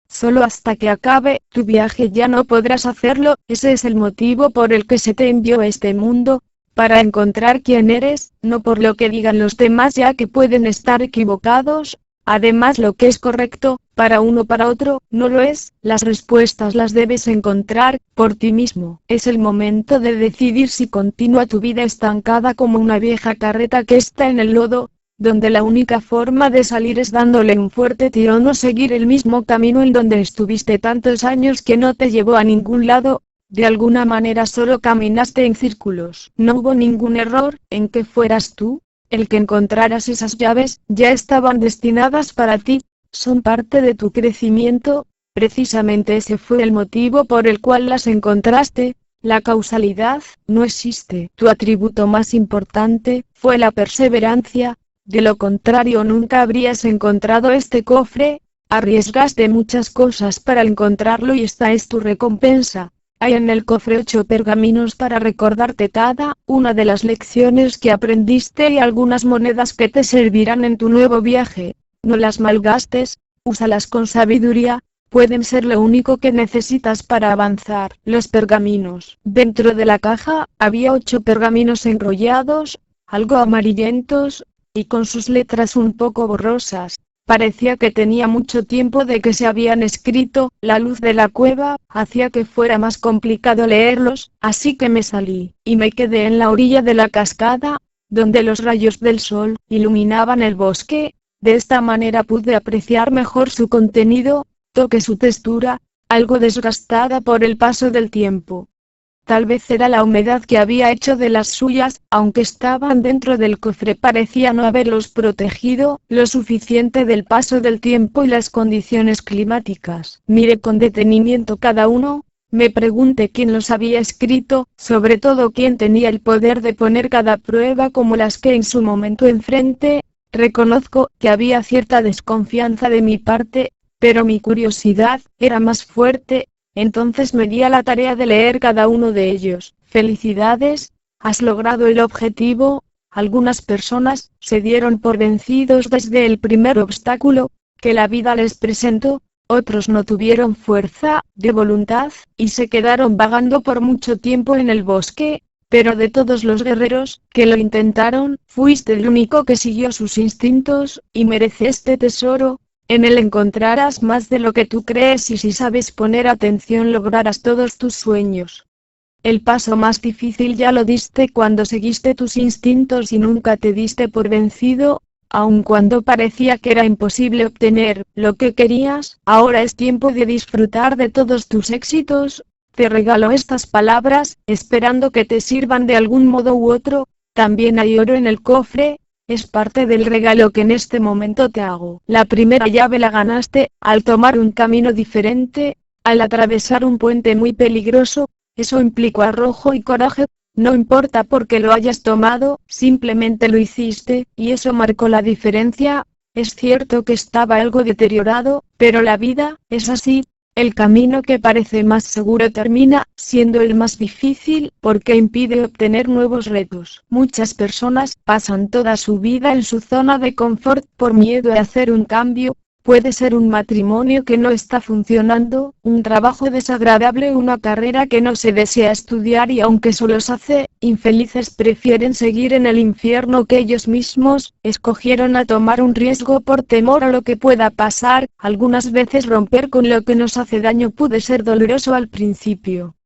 Solo hasta que acabe tu viaje ya no podrás hacerlo. Ese es el motivo por el que se te envió a este mundo, para encontrar quién eres, no por lo que digan los demás, ya que pueden estar equivocados. Además, lo que es correcto, para uno para otro, no lo es. Las respuestas las debes encontrar, por ti mismo. Es el momento de decidir si continúa tu vida estancada como una vieja carreta que está en el lodo, donde la única forma de salir es dándole un fuerte tirón o seguir el mismo camino en donde estuviste tantos años que no te llevó a ningún lado. De alguna manera solo caminaste en círculos. No hubo ningún error en que fueras tú el que encontraras esas llaves. Ya estaban destinadas para ti, son parte de tu crecimiento. Precisamente ese fue el motivo por el cual las encontraste. La causalidad no existe. Tu atributo más importante fue la perseverancia. De lo contrario nunca habrías encontrado este cofre. Arriesgaste muchas cosas para encontrarlo y esta es tu recompensa. Hay en el cofre 8 pergaminos para recordarte cada una de las lecciones que aprendiste y algunas monedas que te servirán en tu nuevo viaje. No las malgastes, úsalas con sabiduría, pueden ser lo único que necesitas para avanzar. Los pergaminos. Dentro de la caja, había 8 pergaminos enrollados, algo amarillentos, y con sus letras un poco borrosas. Parecía que tenía mucho tiempo de que se habían escrito. La luz de la cueva hacía que fuera más complicado leerlos, así que me salí, y me quedé en la orilla de la cascada, donde los rayos del sol iluminaban el bosque. De esta manera pude apreciar mejor su contenido. Toqué su textura, algo desgastada por el paso del tiempo. Tal vez era la humedad que había hecho de las suyas, aunque estaban dentro del cofre parecía no haberlos protegido lo suficiente del paso del tiempo y las condiciones climáticas. Miré con detenimiento cada uno, me pregunté quién los había escrito, sobre todo quién tenía el poder de poner cada prueba como las que en su momento enfrenté. Reconozco que había cierta desconfianza de mi parte, pero mi curiosidad era más fuerte. Entonces me di a la tarea de leer cada uno de ellos. Felicidades, has logrado el objetivo. Algunas personas se dieron por vencidos desde el primer obstáculo que la vida les presentó, otros no tuvieron fuerza de voluntad, y se quedaron vagando por mucho tiempo en el bosque, pero de todos los guerreros que lo intentaron, fuiste el único que siguió sus instintos, y merece este tesoro. En él encontrarás más de lo que tú crees y si sabes poner atención lograrás todos tus sueños. El paso más difícil ya lo diste cuando seguiste tus instintos y nunca te diste por vencido, aun cuando parecía que era imposible obtener lo que querías. Ahora es tiempo de disfrutar de todos tus éxitos. Te regalo estas palabras, esperando que te sirvan de algún modo u otro. También hay oro en el cofre. Es parte del regalo que en este momento te hago. La primera llave la ganaste, al tomar un camino diferente, al atravesar un puente muy peligroso. Eso implicó arrojo y coraje. No importa por qué lo hayas tomado, simplemente lo hiciste, y eso marcó la diferencia. Es cierto que estaba algo deteriorado, pero la vida es así. El camino que parece más seguro termina siendo el más difícil porque impide obtener nuevos retos. Muchas personas pasan toda su vida en su zona de confort por miedo a hacer un cambio. Puede ser un matrimonio que no está funcionando, un trabajo desagradable, una carrera que no se desea estudiar y aunque eso los hace infelices prefieren seguir en el infierno que ellos mismos escogieron a tomar un riesgo por temor a lo que pueda pasar. Algunas veces romper con lo que nos hace daño puede ser doloroso al principio.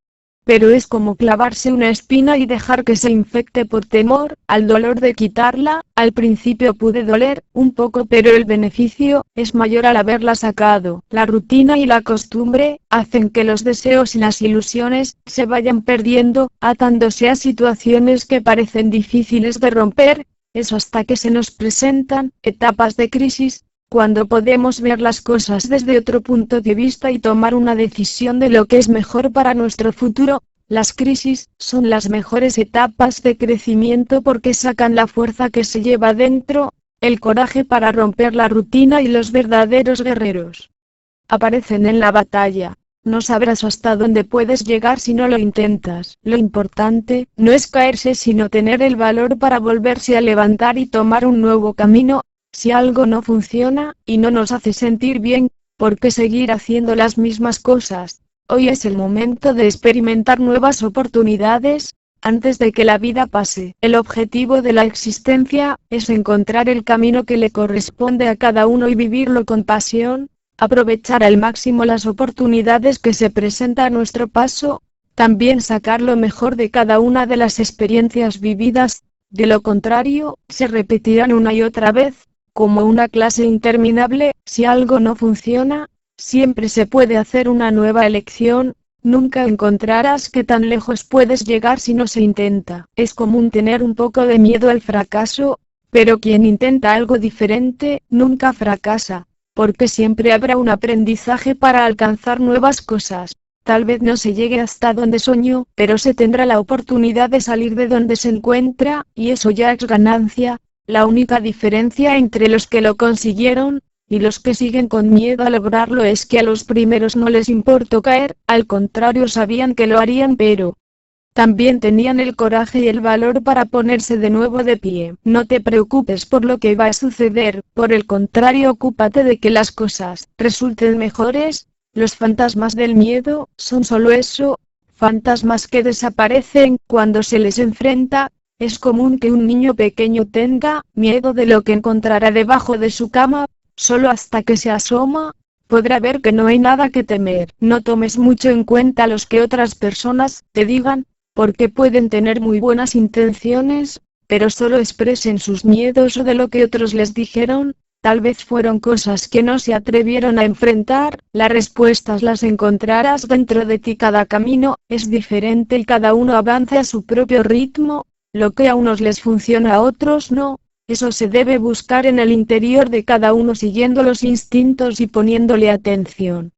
Pero es como clavarse una espina y dejar que se infecte por temor al dolor de quitarla. Al principio puede doler un poco, pero el beneficio es mayor al haberla sacado. La rutina y la costumbre hacen que los deseos y las ilusiones se vayan perdiendo, atándose a situaciones que parecen difíciles de romper. Eso hasta que se nos presentan etapas de crisis, cuando podemos ver las cosas desde otro punto de vista y tomar una decisión de lo que es mejor para nuestro futuro. Las crisis son las mejores etapas de crecimiento porque sacan la fuerza que se lleva dentro, el coraje para romper la rutina y los verdaderos guerreros aparecen en la batalla. No sabrás hasta dónde puedes llegar si no lo intentas. Lo importante no es caerse sino tener el valor para volverse a levantar y tomar un nuevo camino. Si algo no funciona, y no nos hace sentir bien, ¿por qué seguir haciendo las mismas cosas? Hoy es el momento de experimentar nuevas oportunidades. antes de que la vida pase. El objetivo de la existencia es encontrar el camino que le corresponde a cada uno y vivirlo con pasión, aprovechar al máximo las oportunidades que se presentan a nuestro paso, también sacar lo mejor de cada una de las experiencias vividas, de lo contrario, se repetirán una y otra vez, como una clase interminable. Si algo no funciona, siempre se puede hacer una nueva elección. Nunca encontrarás que tan lejos puedes llegar si no se intenta. Es común tener un poco de miedo al fracaso, pero quien intenta algo diferente, nunca fracasa, porque siempre habrá un aprendizaje para alcanzar nuevas cosas. Tal vez no se llegue hasta donde soñó, pero se tendrá la oportunidad de salir de donde se encuentra, y eso ya es ganancia. La única diferencia entre los que lo consiguieron y los que siguen con miedo a lograrlo es que a los primeros no les importó caer, al contrario sabían que lo harían, pero también tenían el coraje y el valor para ponerse de nuevo de pie. No te preocupes por lo que va a suceder, por el contrario ocúpate de que las cosas resulten mejores. Los fantasmas del miedo son solo eso, fantasmas que desaparecen cuando se les enfrenta. Es común que un niño pequeño tenga miedo de lo que encontrará debajo de su cama. Solo hasta que se asoma, podrá ver que no hay nada que temer. No tomes mucho en cuenta los que otras personas te digan, porque pueden tener muy buenas intenciones, pero solo expresen sus miedos o de lo que otros les dijeron. Tal vez fueron cosas que no se atrevieron a enfrentar. Las respuestas las encontrarás dentro de ti. Cada camino es diferente y cada uno avanza a su propio ritmo. Lo que a unos les funciona a otros no. Eso se debe buscar en el interior de cada uno siguiendo los instintos y poniéndole atención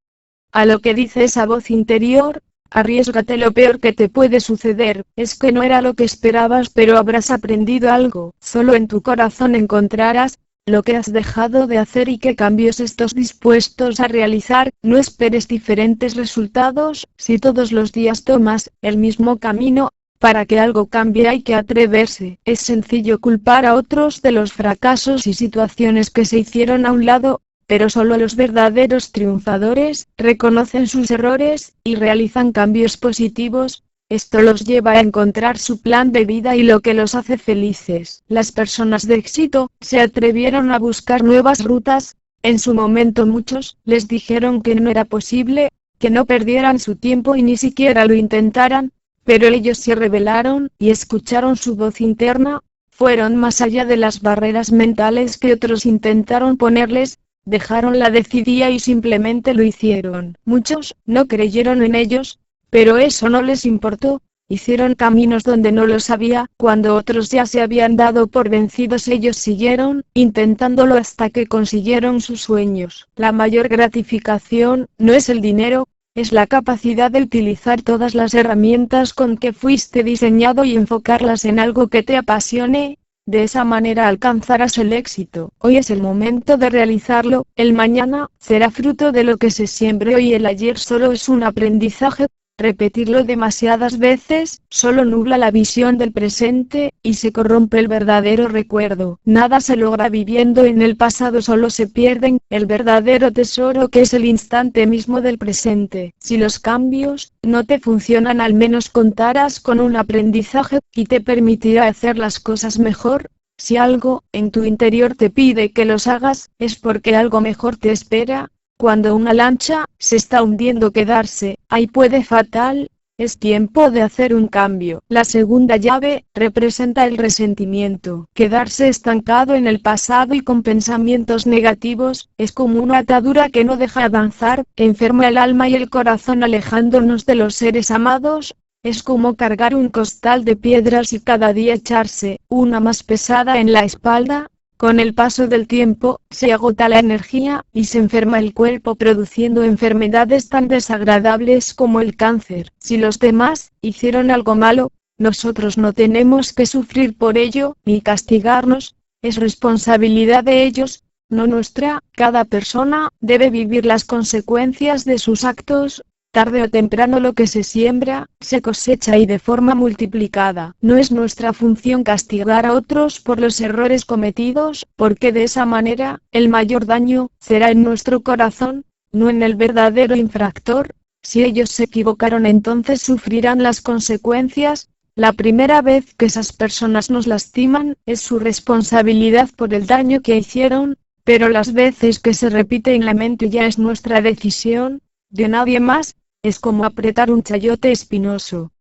a lo que dice esa voz interior. Arriésgate. Lo peor que te puede suceder es que no era lo que esperabas, pero habrás aprendido algo. Solo en tu corazón encontrarás lo que has dejado de hacer y qué cambios estás dispuestos a realizar. No esperes diferentes resultados. Si todos los días tomas el mismo camino, para que algo cambie hay que atreverse. Es sencillo culpar a otros de los fracasos y situaciones que se hicieron a un lado, pero solo los verdaderos triunfadores reconocen sus errores y realizan cambios positivos. Esto los lleva a encontrar su plan de vida y lo que los hace felices. Las personas de éxito se atrevieron a buscar nuevas rutas. En su momento muchos les dijeron que no era posible, que no perdieran su tiempo y ni siquiera lo intentaran. Pero ellos se rebelaron y escucharon su voz interna, fueron más allá de las barreras mentales que otros intentaron ponerles, dejaron la decidía y simplemente lo hicieron. Muchos no creyeron en ellos, pero eso no les importó, hicieron caminos donde no los había. Cuando otros ya se habían dado por vencidos, ellos siguieron intentándolo hasta que consiguieron sus sueños. La mayor gratificación no es el dinero, es la capacidad de utilizar todas las herramientas con que fuiste diseñado y enfocarlas en algo que te apasione. De esa manera alcanzarás el éxito. Hoy es el momento de realizarlo. El mañana será fruto de lo que se siembre hoy. El ayer solo es un aprendizaje. Repetirlo demasiadas veces solo nubla la visión del presente y se corrompe el verdadero recuerdo. Nada se logra viviendo en el pasado, solo se pierden el verdadero tesoro que es el instante mismo del presente. Si los cambios no te funcionan, al menos contarás con un aprendizaje y te permitirá hacer las cosas mejor. Si algo en tu interior te pide que los hagas, es porque algo mejor te espera. Cuando una lancha se está hundiendo, quedarse ahí puede fatal. Es tiempo de hacer un cambio. La segunda llave representa el resentimiento. Quedarse estancado en el pasado y con pensamientos negativos es como una atadura que no deja avanzar, enferma el alma y el corazón alejándonos de los seres amados. Es como cargar un costal de piedras y cada día echarse una más pesada en la espalda. Con el paso del tiempo, se agota la energía y se enferma el cuerpo, produciendo enfermedades tan desagradables como el cáncer. Si los demás hicieron algo malo, nosotros no tenemos que sufrir por ello, ni castigarnos. Es responsabilidad de ellos, no nuestra. Cada persona debe vivir las consecuencias de sus actos. Tarde o temprano lo que se siembra, se cosecha y de forma multiplicada. No es nuestra función castigar a otros por los errores cometidos, porque de esa manera, el mayor daño será en nuestro corazón, no en el verdadero infractor. Si ellos se equivocaron, entonces sufrirán las consecuencias, La primera vez que esas personas nos lastiman, es su responsabilidad por el daño que hicieron, pero las veces que se repite en la mente ya es nuestra decisión, de nadie más. Es como apretar un chayote espinoso,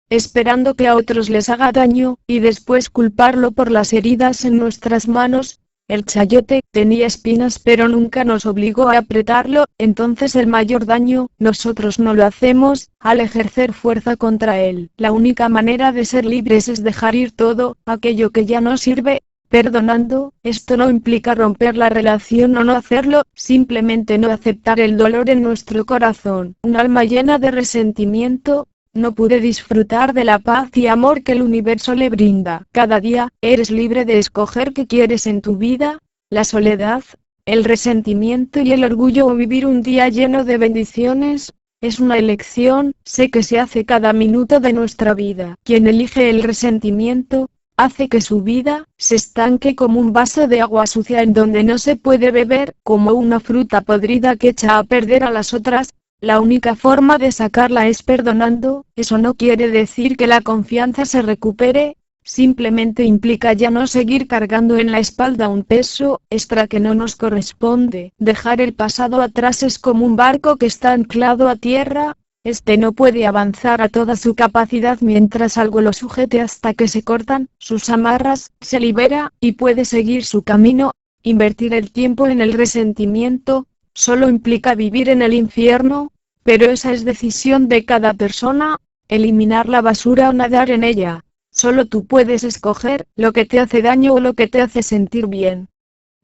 esperando que a otros les haga daño, y después culparlo por las heridas en nuestras manos. El chayote tenía espinas pero nunca nos obligó a apretarlo, entonces el mayor daño, nosotros no lo hacemos, al ejercer fuerza contra él. La única manera de ser libres es dejar ir todo, aquello que ya no sirve, perdonando. Esto no implica romper la relación o no hacerlo, simplemente no aceptar el dolor en nuestro corazón. Un alma llena de resentimiento, no pude disfrutar de la paz y amor que el universo le brinda. Cada día, eres libre de escoger qué quieres en tu vida, la soledad, el resentimiento y el orgullo, o vivir un día lleno de bendiciones. Es una elección, sé que se hace cada minuto de nuestra vida. Quien elige el resentimiento, hace que su vida se estanque como un vaso de agua sucia en donde no se puede beber, como una fruta podrida que echa a perder a las otras. La única forma de sacarla es perdonando. Eso no quiere decir que la confianza se recupere, simplemente implica ya no seguir cargando en la espalda un peso extra que no nos corresponde. Dejar el pasado atrás es como un barco que está anclado a tierra. Este no puede avanzar a toda su capacidad mientras algo lo sujete hasta que se cortan sus amarras, se libera, y puede seguir su camino. Invertir el tiempo en el resentimiento solo implica vivir en el infierno, pero esa es decisión de cada persona, eliminar la basura o nadar en ella. Solo tú puedes escoger lo que te hace daño o lo que te hace sentir bien.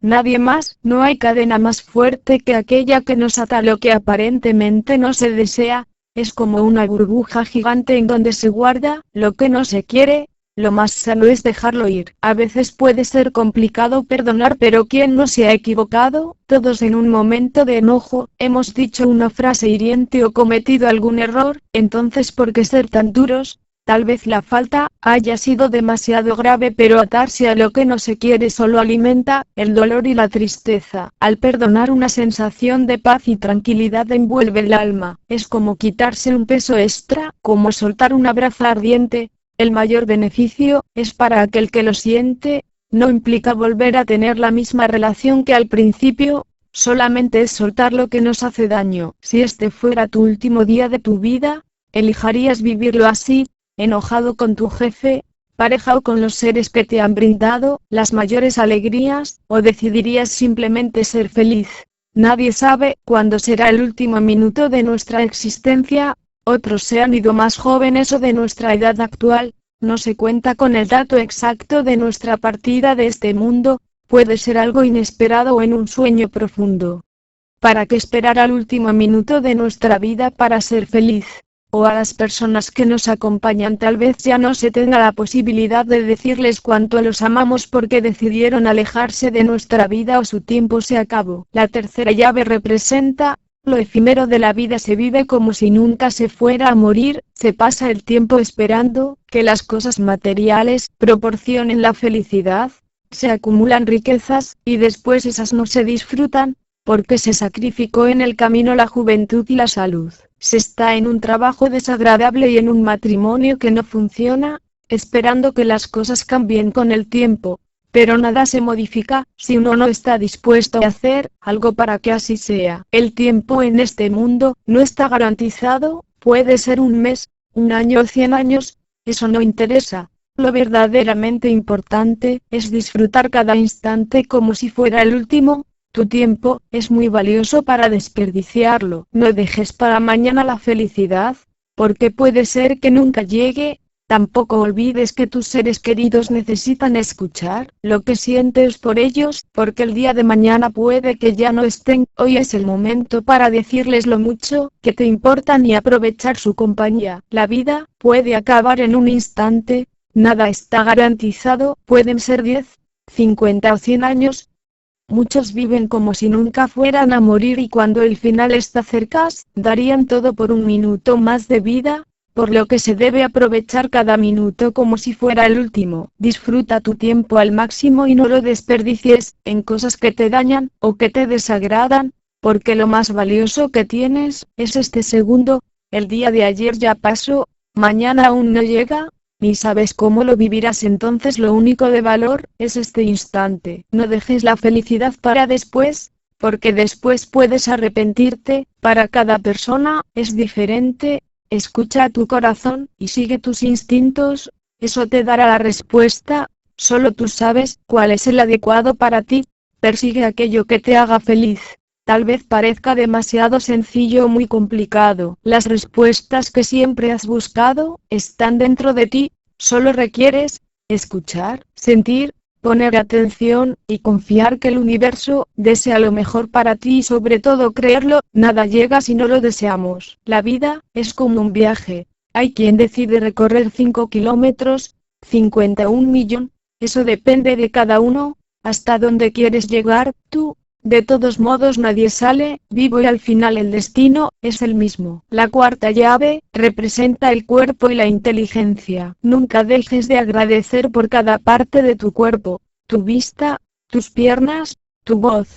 Nadie más. No hay cadena más fuerte que aquella que nos ata a lo que aparentemente no se desea. Es como una burbuja gigante en donde se guarda lo que no se quiere. Lo más sano es dejarlo ir. A veces puede ser complicado perdonar, pero ¿quién no se ha equivocado? Todos en un momento de enojo, hemos dicho una frase hiriente o cometido algún error. Entonces, ¿por qué ser tan duros? Tal vez la falta haya sido demasiado grave, pero atarse a lo que no se quiere solo alimenta el dolor y la tristeza. Al perdonar, una sensación de paz y tranquilidad envuelve el alma. Es como quitarse un peso extra, como soltar una brasa ardiente. El mayor beneficio es para aquel que lo siente. No implica volver a tener la misma relación que al principio, solamente es soltar lo que nos hace daño. Si este fuera tu último día de tu vida, ¿elegirías vivirlo así, enojado con tu jefe, pareja o con los seres que te han brindado las mayores alegrías, o decidirías simplemente ser feliz? Nadie sabe cuándo será el último minuto de nuestra existencia. Otros se han ido más jóvenes o de nuestra edad actual. No se cuenta con el dato exacto de nuestra partida de este mundo. Puede ser algo inesperado o en un sueño profundo. ¿Para qué esperar al último minuto de nuestra vida para ser feliz? O a las personas que nos acompañan tal vez ya no se tenga la posibilidad de decirles cuánto los amamos porque decidieron alejarse de nuestra vida o su tiempo se acabó. La tercera llave representa lo efímero de la vida. Se vive como si nunca se fuera a morir. Se pasa el tiempo esperando que las cosas materiales proporcionen la felicidad. Se acumulan riquezas, y después esas no se disfrutan, porque se sacrificó en el camino la juventud y la salud. Se está en un trabajo desagradable y en un matrimonio que no funciona, esperando que las cosas cambien con el tiempo. Pero nada se modifica si uno no está dispuesto a hacer algo para que así sea. El tiempo en este mundo no está garantizado, puede ser un mes, un año o 100 años, eso no interesa. Lo verdaderamente importante es disfrutar cada instante como si fuera el último. Tu tiempo es muy valioso para desperdiciarlo. No dejes para mañana la felicidad, porque puede ser que nunca llegue. Tampoco olvides que tus seres queridos necesitan escuchar lo que sientes por ellos, porque el día de mañana puede que ya no estén. Hoy es el momento para decirles lo mucho que te importan y aprovechar su compañía. La vida puede acabar en un instante, nada está garantizado, pueden ser 10, 50 o 100 años. Muchos viven como si nunca fueran a morir y cuando el final está cerca, darían todo por un minuto más de vida. Por lo que se debe aprovechar cada minuto como si fuera el último. Disfruta tu tiempo al máximo y no lo desperdicies en cosas que te dañan o que te desagradan, porque lo más valioso que tienes es este segundo. El día de ayer ya pasó, mañana aún no llega. ni sabes cómo lo vivirás. Entonces lo único de valor es este instante. No dejes la felicidad para después, porque después puedes arrepentirte. Para cada persona es diferente. Escucha a tu corazón y sigue tus instintos, eso te dará la respuesta. Solo tú sabes cuál es el adecuado para ti. Persigue aquello que te haga feliz. Tal vez parezca demasiado sencillo o muy complicado. Las respuestas que siempre has buscado están dentro de ti. Solo requieres escuchar, sentir, poner atención y confiar que el universo desea lo mejor para ti y sobre todo creerlo. Nada llega si no lo deseamos. La vida es como un viaje. Hay quien decide recorrer 5 kilómetros, 51 millones. Eso depende de cada uno. ¿Hasta dónde quieres llegar tú? De todos modos nadie sale vivo y al final el destino es el mismo. La cuarta llave representa el cuerpo y la inteligencia. Nunca dejes de agradecer por cada parte de tu cuerpo. Tu vista, tus piernas, tu voz,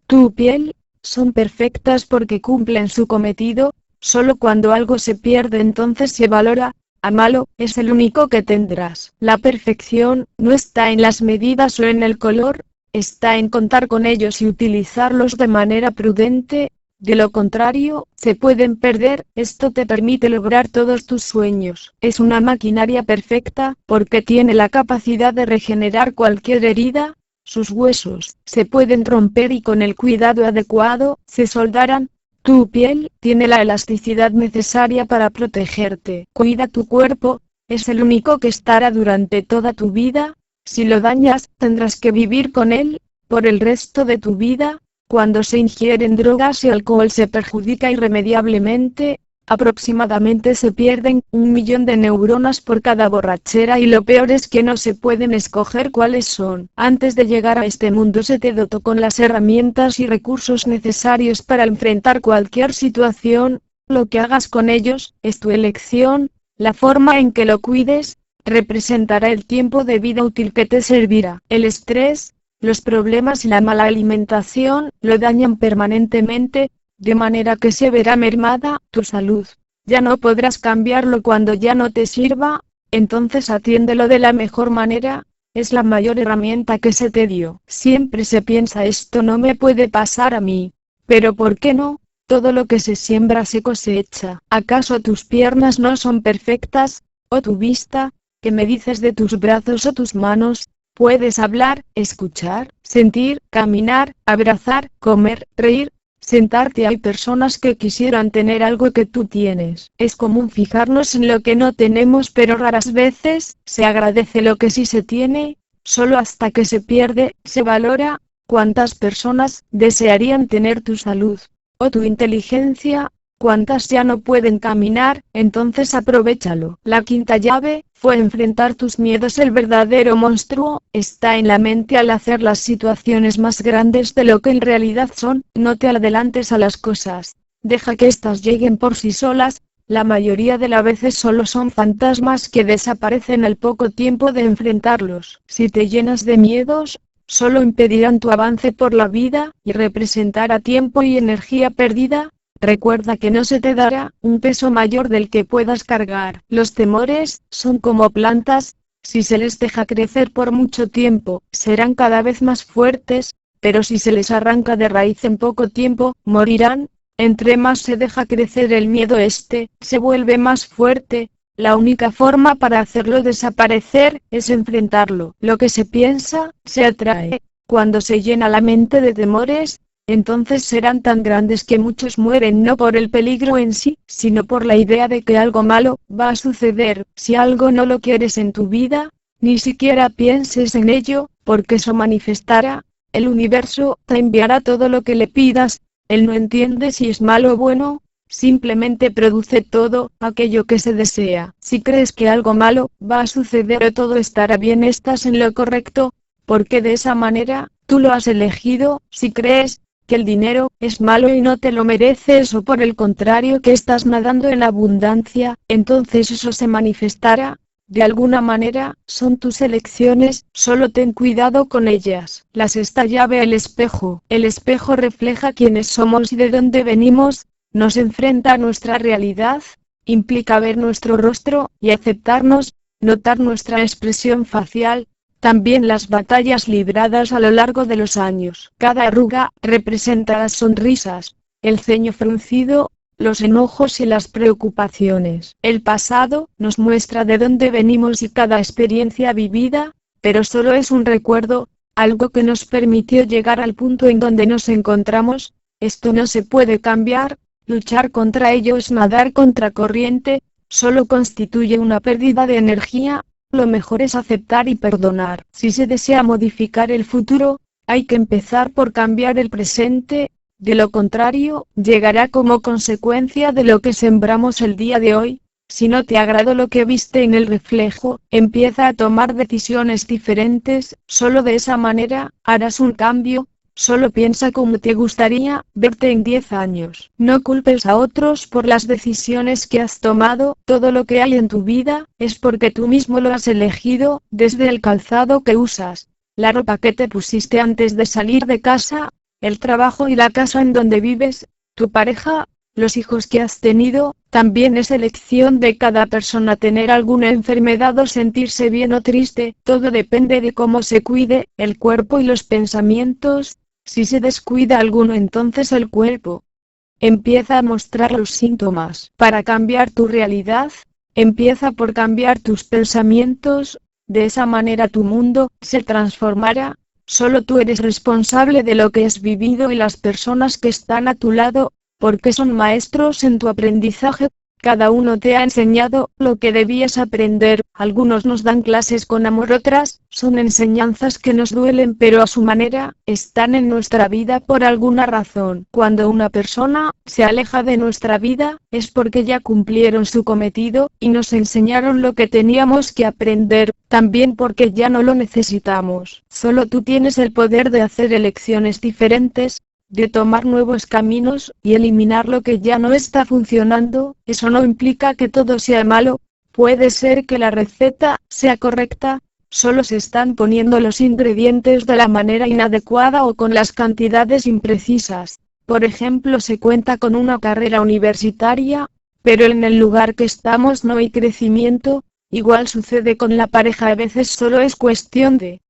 tu piel, son perfectas porque cumplen su cometido. Solo cuando algo se pierde entonces se valora. Amalo, es el único que tendrás. La perfección no está en las medidas o en el color. Está en contar con ellos y utilizarlos de manera prudente. De lo contrario, se pueden perder. Esto te permite lograr todos tus sueños. Es una maquinaria perfecta, porque tiene la capacidad de regenerar cualquier herida. Sus huesos se pueden romper y con el cuidado adecuado, se soldarán. Tu piel tiene la elasticidad necesaria para protegerte. Cuida tu cuerpo, es el único que estará durante toda tu vida. Si lo dañas, tendrás que vivir con él por el resto de tu vida. Cuando se ingieren drogas y alcohol se perjudica irremediablemente. Aproximadamente se pierden 1 millón de neuronas por cada borrachera y lo peor es que no se pueden escoger cuáles son. Antes de llegar a este mundo se te dotó con las herramientas y recursos necesarios para enfrentar cualquier situación. Lo que hagas con ellos es tu elección. La forma en que lo cuides representará el tiempo de vida útil que te servirá. El estrés, los problemas y la mala alimentación lo dañan permanentemente, de manera que se verá mermada tu salud. Ya no podrás cambiarlo cuando ya no te sirva, entonces atiéndelo de la mejor manera. Es la mayor herramienta que se te dio. Siempre se piensa esto no me puede pasar a mí. Pero ¿por qué no? Todo lo que se siembra se cosecha. ¿Acaso tus piernas no son perfectas? ¿O tu vista? ¿Qué me dices de tus brazos o tus manos? Puedes hablar, escuchar, sentir, caminar, abrazar, comer, reír, sentarte. Hay personas que quisieran tener algo que tú tienes. Es común fijarnos en lo que no tenemos, pero raras veces se agradece lo que sí se tiene. Solo hasta que se pierde, se valora. ¿Cuántas personas desearían tener tu salud o tu inteligencia? ¿Cuántas ya no pueden caminar? Entonces aprovéchalo. La quinta llave fue enfrentar tus miedos. El verdadero monstruo está en la mente al hacer las situaciones más grandes de lo que en realidad son. No te adelantes a las cosas. Deja que éstas lleguen por sí solas. La mayoría de las veces solo son fantasmas que desaparecen al poco tiempo de enfrentarlos. Si te llenas de miedos, solo impedirán tu avance por la vida y representará tiempo y energía perdida. Recuerda que no se te dará un peso mayor del que puedas cargar. Los temores son como plantas, si se les deja crecer por mucho tiempo, serán cada vez más fuertes, pero si se les arranca de raíz en poco tiempo, morirán. Entre más se deja crecer el miedo se vuelve más fuerte. La única forma para hacerlo desaparecer es enfrentarlo. Lo que se piensa, se atrae. Cuando se llena la mente de temores, entonces serán tan grandes que muchos mueren no por el peligro en sí, sino por la idea de que algo malo va a suceder. Si algo no lo quieres en tu vida, ni siquiera pienses en ello, porque eso manifestará. El universo te enviará todo lo que le pidas. Él no entiende si es malo o bueno, simplemente produce todo aquello que se desea. Si crees que algo malo va a suceder o todo estará bien, estás en lo correcto, porque de esa manera, tú lo has elegido. Si crees que el dinero es malo y no te lo mereces o por el contrario que estás nadando en abundancia, entonces eso se manifestará. De alguna manera, son tus elecciones, solo ten cuidado con ellas. La sexta llave, el espejo. El espejo refleja quiénes somos y de dónde venimos, nos enfrenta a nuestra realidad, implica ver nuestro rostro y aceptarnos. notar nuestra expresión facial, también las batallas libradas a lo largo de los años. Cada arruga representa las sonrisas, el ceño fruncido, los enojos y las preocupaciones. El pasado nos muestra de dónde venimos y cada experiencia vivida, pero solo es un recuerdo, algo que nos permitió llegar al punto en donde nos encontramos. Esto no se puede cambiar, luchar contra ello es nadar contra corriente, solo constituye una pérdida de energía. Lo mejor es aceptar y perdonar. Si se desea modificar el futuro, hay que empezar por cambiar el presente, de lo contrario, llegará como consecuencia de lo que sembramos el día de hoy. Si no te agradó lo que viste en el reflejo, empieza a tomar decisiones diferentes, solo de esa manera, harás un cambio. Solo piensa cómo te gustaría verte en 10 años. No culpes a otros por las decisiones que has tomado. Todo lo que hay en tu vida es porque tú mismo lo has elegido, desde el calzado que usas, la ropa que te pusiste antes de salir de casa, el trabajo y la casa en donde vives, tu pareja, los hijos que has tenido. También es elección de cada persona tener alguna enfermedad o sentirse bien o triste. Todo depende de cómo se cuide el cuerpo y los pensamientos. Si se descuida alguno, entonces el cuerpo empieza a mostrar los síntomas. Para cambiar tu realidad, empieza por cambiar tus pensamientos. De esa manera tu mundo se transformará. Solo tú eres responsable de lo que has vivido y las personas que están a tu lado, porque son maestros en tu aprendizaje. Cada uno te ha enseñado lo que debías aprender. Algunos nos dan clases con amor, otras son enseñanzas que nos duelen, pero a su manera, están en nuestra vida por alguna razón. Cuando una persona se aleja de nuestra vida, es porque ya cumplieron su cometido, y nos enseñaron lo que teníamos que aprender, también porque ya no lo necesitamos. Solo tú tienes el poder de hacer elecciones diferentes, de tomar nuevos caminos, y eliminar lo que ya no está funcionando. Eso no implica que todo sea malo, puede ser que la receta sea correcta, solo se están poniendo los ingredientes de la manera inadecuada o con las cantidades imprecisas. Por ejemplo, se cuenta con una carrera universitaria, pero en el lugar que estamos no hay crecimiento. Igual sucede con la pareja, a veces solo es cuestión de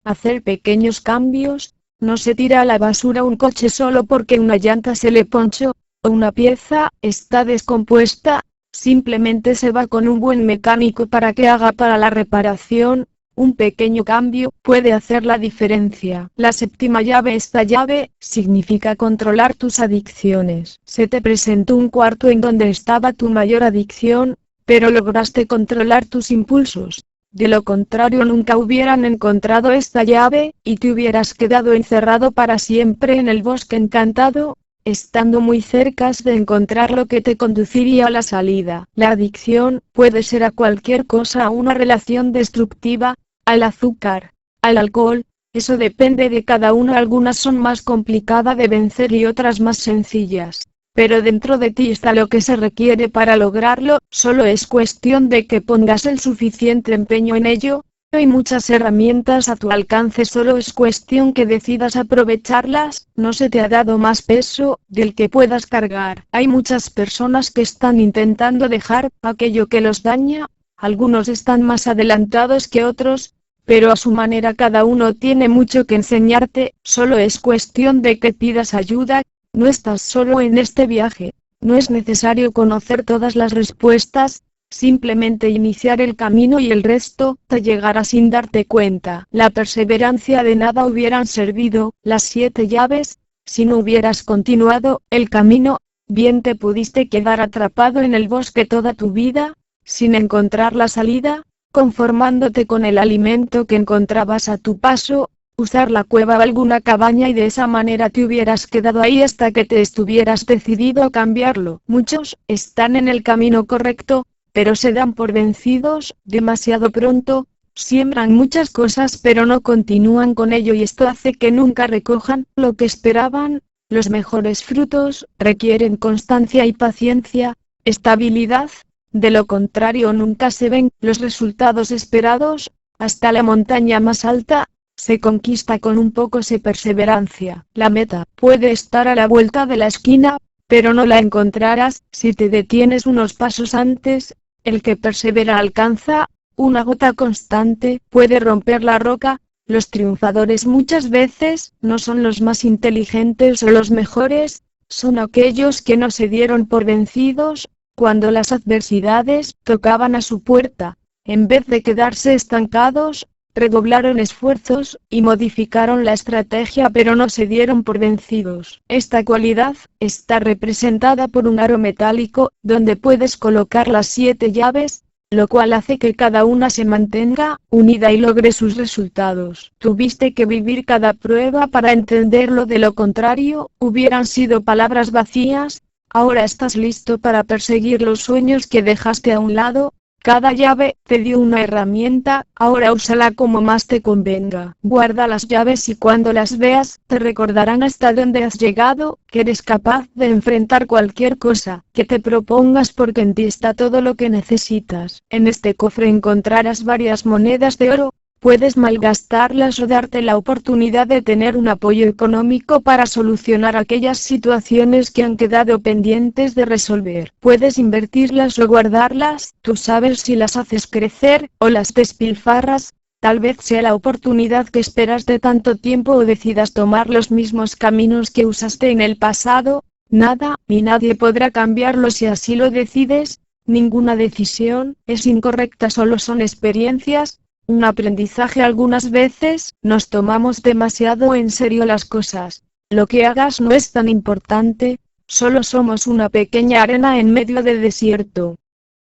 hacer pequeños cambios. No se tira a la basura un coche solo porque una llanta se le ponchó, o una pieza está descompuesta. Simplemente se va con un buen mecánico para que haga para la reparación. Un pequeño cambio puede hacer la diferencia. La séptima llave. Esta llave significa controlar tus adicciones. Se te presentó un cuarto en donde estaba tu mayor adicción, pero lograste controlar tus impulsos. De lo contrario nunca hubieran encontrado esta llave, y te hubieras quedado encerrado para siempre en el bosque encantado, estando muy cerca de encontrar lo que te conduciría a la salida. La adicción puede ser a cualquier cosa, a una relación destructiva, al azúcar, al alcohol. Eso depende de cada uno. Algunas son más complicadas de vencer y otras más sencillas. Pero dentro de ti está lo que se requiere para lograrlo, solo es cuestión de que pongas el suficiente empeño en ello. Hay muchas herramientas a tu alcance, solo es cuestión que decidas aprovecharlas. No se te ha dado más peso del que puedas cargar. Hay muchas personas que están intentando dejar aquello que los daña. Algunos están más adelantados que otros, pero a su manera. Cada uno tiene mucho que enseñarte, solo es cuestión de que pidas ayuda. No estás solo en este viaje, no es necesario conocer todas las respuestas, simplemente iniciar el camino y el resto te llegará sin darte cuenta. La perseverancia de nada hubieran servido las 7 llaves, si no hubieras continuado el camino. Bien te pudiste quedar atrapado en el bosque toda tu vida, sin encontrar la salida, conformándote con el alimento que encontrabas a tu paso. Usar la cueva o alguna cabaña, y de esa manera te hubieras quedado ahí hasta que te estuvieras decidido a cambiarlo. Muchos están en el camino correcto, pero se dan por vencidos demasiado pronto. Siembran muchas cosas pero no continúan con ello, y esto hace que nunca recojan lo que esperaban. Los mejores frutos requieren constancia y paciencia, estabilidad. De lo contrario nunca se ven los resultados esperados. Hasta la montaña más alta se conquista con un poco de perseverancia. La meta puede estar a la vuelta de la esquina, pero no la encontrarás si te detienes unos pasos antes. El que persevera alcanza. Una gota constante puede romper la roca. Los triunfadores muchas veces no son los más inteligentes o los mejores, son aquellos que no se dieron por vencidos, cuando las adversidades tocaban a su puerta. En vez de quedarse estancados, redoblaron esfuerzos, y modificaron la estrategia pero no se dieron por vencidos. Esta cualidad está representada por un aro metálico, donde puedes colocar las 7 llaves, lo cual hace que cada una se mantenga unida y logre sus resultados. Tuviste que vivir cada prueba para entenderlo, de lo contrario, hubieran sido palabras vacías. Ahora estás listo para perseguir los sueños que dejaste a un lado. Cada llave te dio una herramienta, ahora úsala como más te convenga. Guarda las llaves y cuando las veas, te recordarán hasta dónde has llegado, que eres capaz de enfrentar cualquier cosa que te propongas porque en ti está todo lo que necesitas. En este cofre encontrarás varias monedas de oro. Puedes malgastarlas o darte la oportunidad de tener un apoyo económico para solucionar aquellas situaciones que han quedado pendientes de resolver. Puedes invertirlas o guardarlas, tú sabes si las haces crecer o las despilfarras. Tal vez sea la oportunidad que esperas de tanto tiempo o decidas tomar los mismos caminos que usaste en el pasado. Nada ni nadie podrá cambiarlo si así lo decides. Ninguna decisión es incorrecta, solo son experiencias. Un aprendizaje. Algunas veces nos tomamos demasiado en serio las cosas. Lo que hagas no es tan importante, solo somos una pequeña arena en medio del desierto.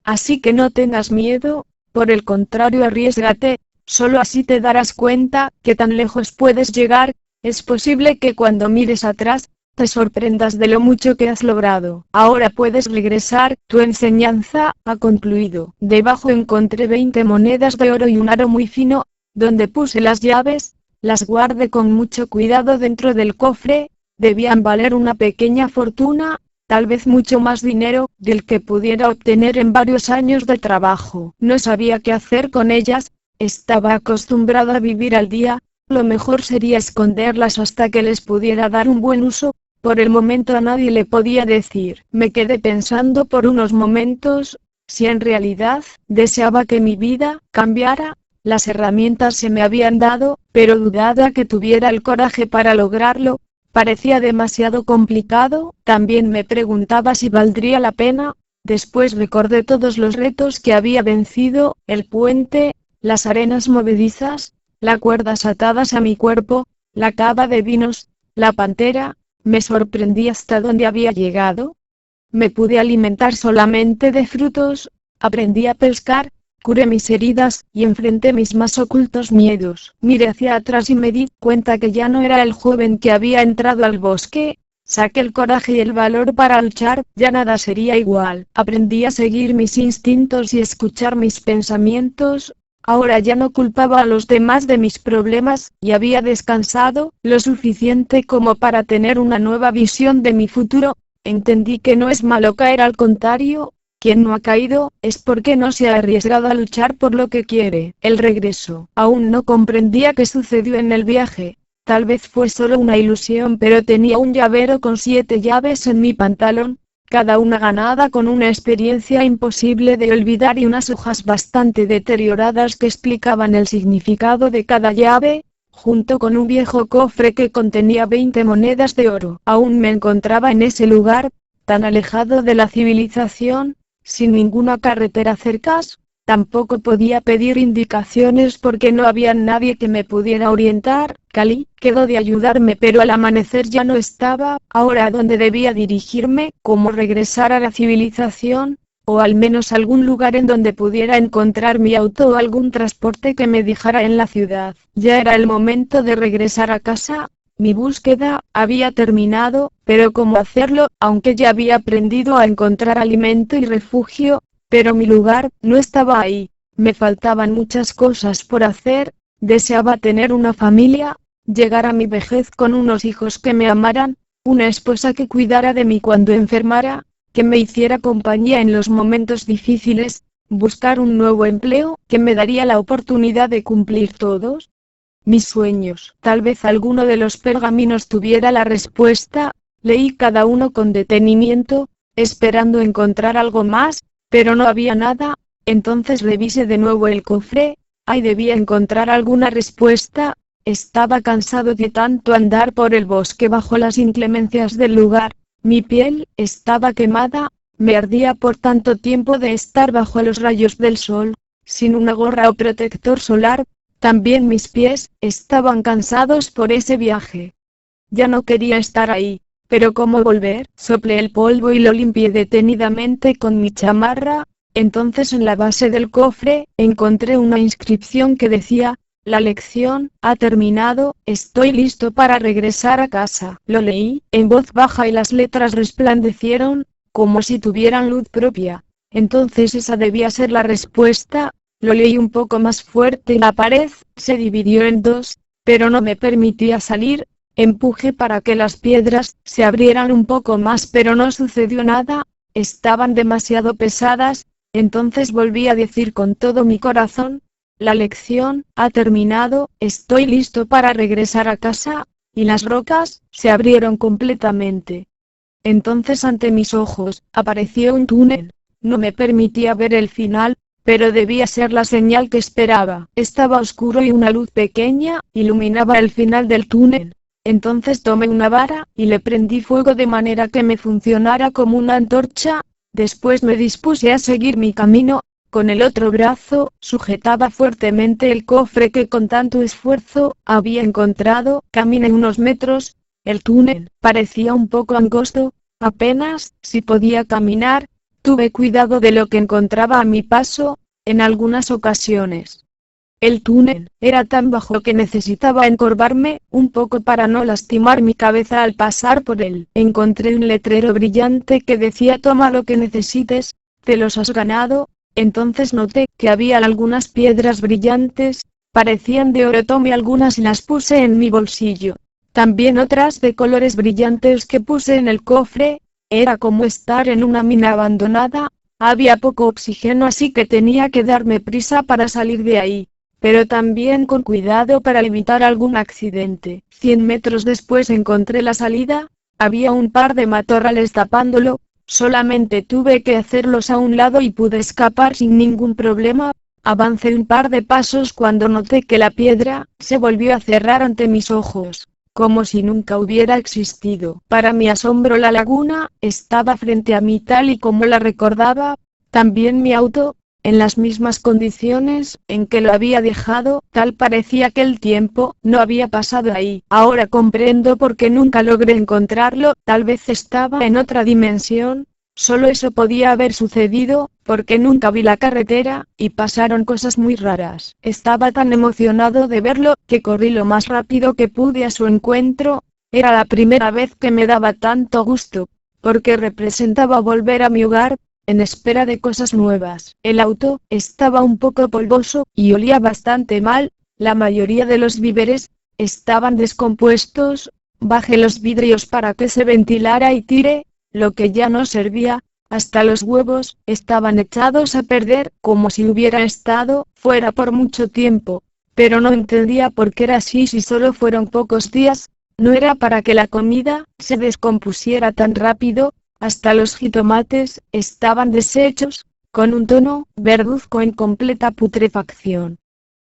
Así que no tengas miedo, por el contrario arriésgate, solo así te darás cuenta que tan lejos puedes llegar. Es posible que cuando mires atrás, te sorprendas de lo mucho que has logrado. Ahora puedes regresar, tu enseñanza ha concluido. Debajo encontré 20 monedas de oro y un aro muy fino, donde puse las llaves, las guardé con mucho cuidado dentro del cofre. Debían valer una pequeña fortuna, tal vez mucho más dinero del que pudiera obtener en varios años de trabajo. No sabía qué hacer con ellas, estaba acostumbrado a vivir al día, lo mejor sería esconderlas hasta que les pudiera dar un buen uso. Por el momento a nadie le podía decir. Me quedé pensando por unos momentos, si en realidad deseaba que mi vida cambiara. Las herramientas se me habían dado, pero dudaba que tuviera el coraje para lograrlo. Parecía demasiado complicado. También me preguntaba si valdría la pena. Después recordé todos los retos que había vencido, el puente, las arenas movedizas, las cuerdas atadas a mi cuerpo, la cava de vinos, la pantera. Me sorprendí hasta dónde había llegado. Me pude alimentar solamente de frutos, aprendí a pescar, curé mis heridas, y enfrenté mis más ocultos miedos. Miré hacia atrás y me di cuenta que ya no era el joven que había entrado al bosque. Saqué el coraje y el valor para luchar, ya nada sería igual. Aprendí a seguir mis instintos y escuchar mis pensamientos. Ahora ya no culpaba a los demás de mis problemas, y había descansado lo suficiente como para tener una nueva visión de mi futuro. Entendí que no es malo caer, al contrario, quien no ha caído, es porque no se ha arriesgado a luchar por lo que quiere. El regreso. Aún no comprendía qué sucedió en el viaje. Tal vez fue solo una ilusión, pero tenía un llavero con 7 llaves en mi pantalón. Cada una ganada con una experiencia imposible de olvidar y unas hojas bastante deterioradas que explicaban el significado de cada llave, junto con un viejo cofre que contenía 20 monedas de oro. Aún me encontraba en ese lugar, tan alejado de la civilización, sin ninguna carretera cerca. Tampoco podía pedir indicaciones porque no había nadie que me pudiera orientar. Cali quedó de ayudarme, pero al amanecer ya no estaba. Ahora, ¿a dónde debía dirigirme? ¿Cómo regresar a la civilización? O al menos algún lugar en donde pudiera encontrar mi auto o algún transporte que me dejara en la ciudad. Ya era el momento de regresar a casa. Mi búsqueda había terminado, pero ¿cómo hacerlo? Aunque ya había aprendido a encontrar alimento y refugio, pero mi lugar no estaba ahí. Me faltaban muchas cosas por hacer. Deseaba tener una familia, llegar a mi vejez con unos hijos que me amaran, una esposa que cuidara de mí cuando enfermara, que me hiciera compañía en los momentos difíciles, buscar un nuevo empleo que me daría la oportunidad de cumplir todos mis sueños. Tal vez alguno de los pergaminos tuviera la respuesta. Leí cada uno con detenimiento, esperando encontrar algo más, pero no había nada. Entonces revisé de nuevo el cofre. Ahí debía encontrar alguna respuesta. Estaba cansado de tanto andar por el bosque bajo las inclemencias del lugar. Mi piel estaba quemada, me ardía por tanto tiempo de estar bajo los rayos del sol, sin una gorra o protector solar. También mis pies estaban cansados por ese viaje. Ya no quería estar ahí, pero ¿cómo volver? Soplé el polvo y lo limpié detenidamente con mi chamarra. Entonces en la base del cofre encontré una inscripción que decía: la lección ha terminado, estoy listo para regresar a casa. Lo leí en voz baja y las letras resplandecieron, como si tuvieran luz propia. Entonces esa debía ser la respuesta. Lo leí un poco más fuerte y la pared se dividió en dos, pero no me permitía salir. Empujé para que las piedras se abrieran un poco más, pero no sucedió nada, estaban demasiado pesadas. Entonces volví a decir con todo mi corazón: la lección ha terminado, estoy listo para regresar a casa, y las rocas se abrieron completamente. Entonces ante mis ojos apareció un túnel. No me permitía ver el final, pero debía ser la señal que esperaba. Estaba oscuro y una luz pequeña iluminaba el final del túnel. Entonces tomé una vara y le prendí fuego de manera que me funcionara como una antorcha. Después me dispuse a seguir mi camino. Con el otro brazo sujetaba fuertemente el cofre que con tanto esfuerzo había encontrado. Caminé unos metros. El túnel parecía un poco angosto, apenas si podía caminar. Tuve cuidado de lo que encontraba a mi paso. En algunas ocasiones el túnel era tan bajo que necesitaba encorvarme un poco para no lastimar mi cabeza al pasar por él. Encontré un letrero brillante que decía: toma lo que necesites, te los has ganado. Entonces noté que había algunas piedras brillantes, parecían de oro. Tomé algunas y las puse en mi bolsillo. También otras de colores brillantes que puse en el cofre. Era como estar en una mina abandonada. Había poco oxígeno, así que tenía que darme prisa para salir de ahí, pero también con cuidado para evitar algún accidente. 100 metros después encontré la salida. Había un par de matorrales tapándolo. Solamente tuve que hacerlos a un lado y pude escapar sin ningún problema. Avancé un par de pasos cuando noté que la piedra se volvió a cerrar ante mis ojos, como si nunca hubiera existido. Para mi asombro, la laguna estaba frente a mí tal y como la recordaba. También mi auto, en las mismas condiciones en que lo había dejado. Tal parecía que el tiempo no había pasado ahí. Ahora comprendo por qué nunca logré encontrarlo. Tal vez estaba en otra dimensión. Solo eso podía haber sucedido, porque nunca vi la carretera, y pasaron cosas muy raras. Estaba tan emocionado de verlo, que corrí lo más rápido que pude a su encuentro. Era la primera vez que me daba tanto gusto, porque representaba volver a mi hogar, en espera de cosas nuevas. El auto estaba un poco polvoso, y olía bastante mal. La mayoría de los víveres estaban descompuestos. Bajé los vidrios para que se ventilara y tiré lo que ya no servía. Hasta los huevos estaban echados a perder, como si hubiera estado fuera por mucho tiempo. Pero no entendía por qué era así si solo fueron pocos días. No era para que la comida se descompusiera tan rápido. Hasta los jitomates estaban deshechos, con un tono verduzco en completa putrefacción.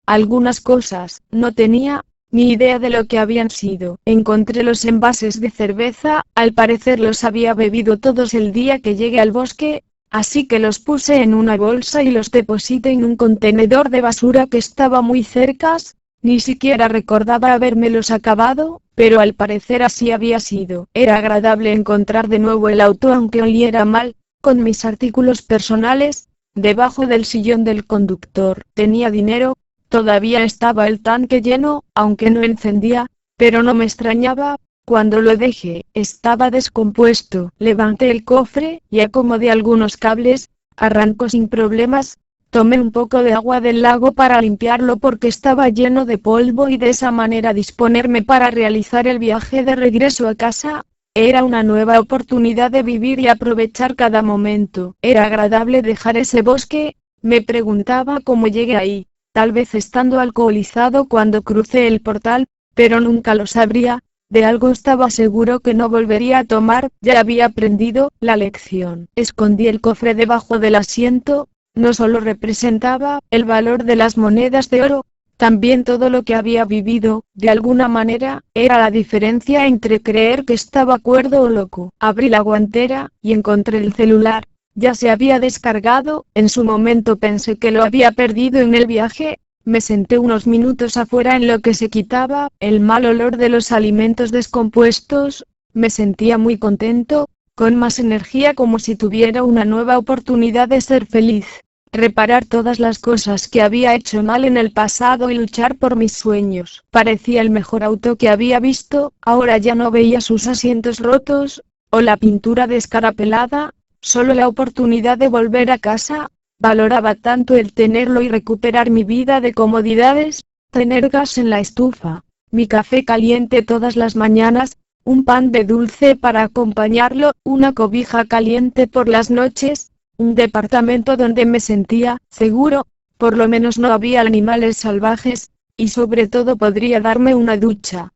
Algunas cosas no tenía ni idea de lo que habían sido. Encontré los envases de cerveza. Al parecer los había bebido todos el día que llegué al bosque, así que los puse en una bolsa y los deposité en un contenedor de basura que estaba muy cerca. Ni siquiera recordaba habérmelos acabado, pero al parecer así había sido. Era agradable encontrar de nuevo el auto aunque oliera mal, con mis artículos personales debajo del sillón del conductor. Tenía dinero. Todavía estaba el tanque lleno, aunque no encendía, pero no me extrañaba. Cuando lo dejé, estaba descompuesto. Levanté el cofre y acomodé algunos cables. Arrancó sin problemas. Tomé un poco de agua del lago para limpiarlo porque estaba lleno de polvo y de esa manera disponerme para realizar el viaje de regreso a casa. Era una nueva oportunidad de vivir y aprovechar cada momento. Era agradable dejar ese bosque. Me preguntaba cómo llegué ahí. Tal vez estando alcoholizado cuando crucé el portal, pero nunca lo sabría. De algo estaba seguro que no volvería a tomar. Ya había aprendido la lección. Escondí el cofre debajo del asiento. no solo representaba el valor de las monedas de oro, también todo lo que había vivido, de alguna manera, era la diferencia entre creer que estaba cuerdo o loco. Abrí la guantera, y encontré el celular. Ya se había descargado, en su momento pensé que lo había perdido en el viaje. Me senté unos minutos afuera en lo que se quitaba el mal olor de los alimentos descompuestos. Me sentía muy contento, con más energía, como si tuviera una nueva oportunidad de ser feliz, reparar todas las cosas que había hecho mal en el pasado y luchar por mis sueños. Parecía el mejor auto que había visto. Ahora ya no veía sus asientos rotos, o la pintura descarapelada, solo la oportunidad de volver a casa. Valoraba tanto el tenerlo y recuperar mi vida de comodidades, tener gas en la estufa, mi café caliente todas las mañanas, un pan de dulce para acompañarlo, una cobija caliente por las noches, un departamento donde me sentía seguro, por lo menos no había animales salvajes, y sobre todo podría darme una ducha